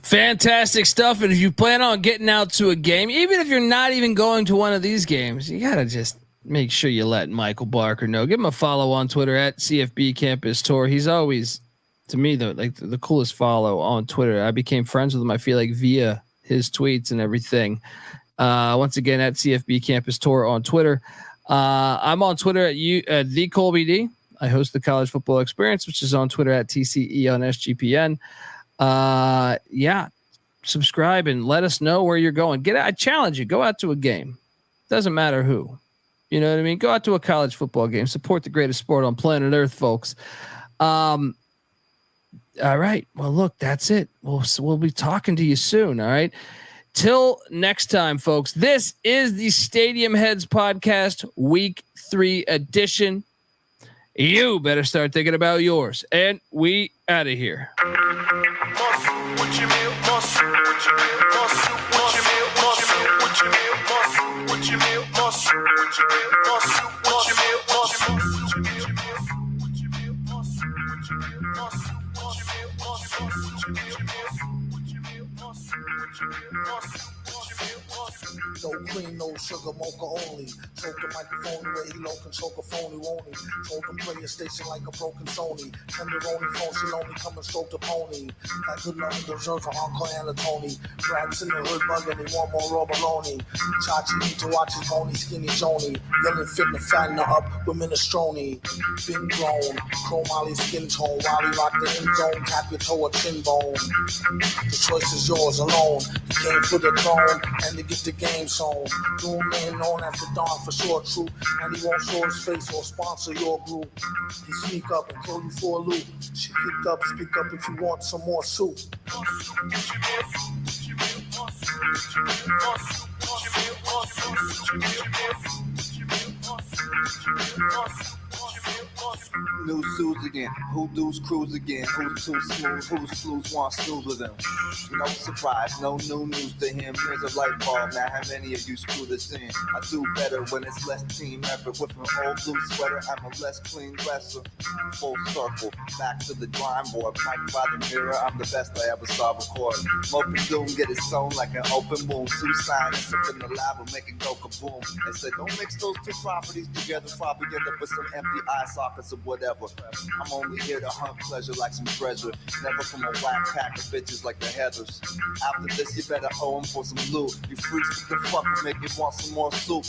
Fantastic stuff. And if you plan on getting out to a game, even if you're not even going to one of these games, you got to just make sure you let Michael Barker know. Give him a follow on Twitter at CFB Campus Tour. He's always, to me, the coolest follow on Twitter. I became friends with him, I feel like, via his tweets and everything. Once again, at CFB Campus Tour on Twitter. I'm on Twitter at the ColbyD. I host the College Football Experience, which is on Twitter at TCE on SGPN. Subscribe and let us know where you're going. I challenge you, go out to a game. Doesn't matter who. You know what I mean? Go out to a college football game. Support the greatest sport on planet Earth, folks. All right. Well, look, that's it. We'll be talking to you soon. All right. Till next time, folks. This is the Stadium Heads Podcast, Week 3 edition. You better start thinking about yours. And we out of here. No cream, no sugar, mocha only. Choke the microphone the way he low can choke a phony, won't he? Told him play a station like a broken Sony. Tenderoni phone, she lonely, come and stroke the pony. That good love deserves for Uncle Anatoni. Raps in the hood bugging, he want more raw baloney. Chachi need to watch his bony, skinny Joni. Yelling fit and fatten her up with minestrone. Been grown, chrome Molly's skin tone. While he rock the end zone, tap your toe or chin bone. The choice is yours alone. You came for the throne and to get the game zone. New man known as the Don for sure, true. And he won't show his face or sponsor your group. He sneak up and throw you for a loop. She pick up, speak up if you want some more soup. New suits. lose again? Who do's cruise again? Who's too smooth? Who's slews want snooze with them? No surprise, no new news to him. Here's a light bulb. Now how many of you screw this in? I do better when it's less team effort. With an old blue sweater, I'm a less clean wrestler. Full circle, back to the drawing board. Mike by the mirror, I'm the best I ever saw record. Open doom, get it sewn like an open wound. Two scientists up in the lab will make it go kaboom. And said, don't mix those two properties together. Probably end up with some empty eye sockets or whatever. I'm only here to hunt pleasure like some treasure. Never from a whack pack of bitches like the Heathers. After this, you better owe 'em for some loot. You freaks, what the fuck will make me want some more soup?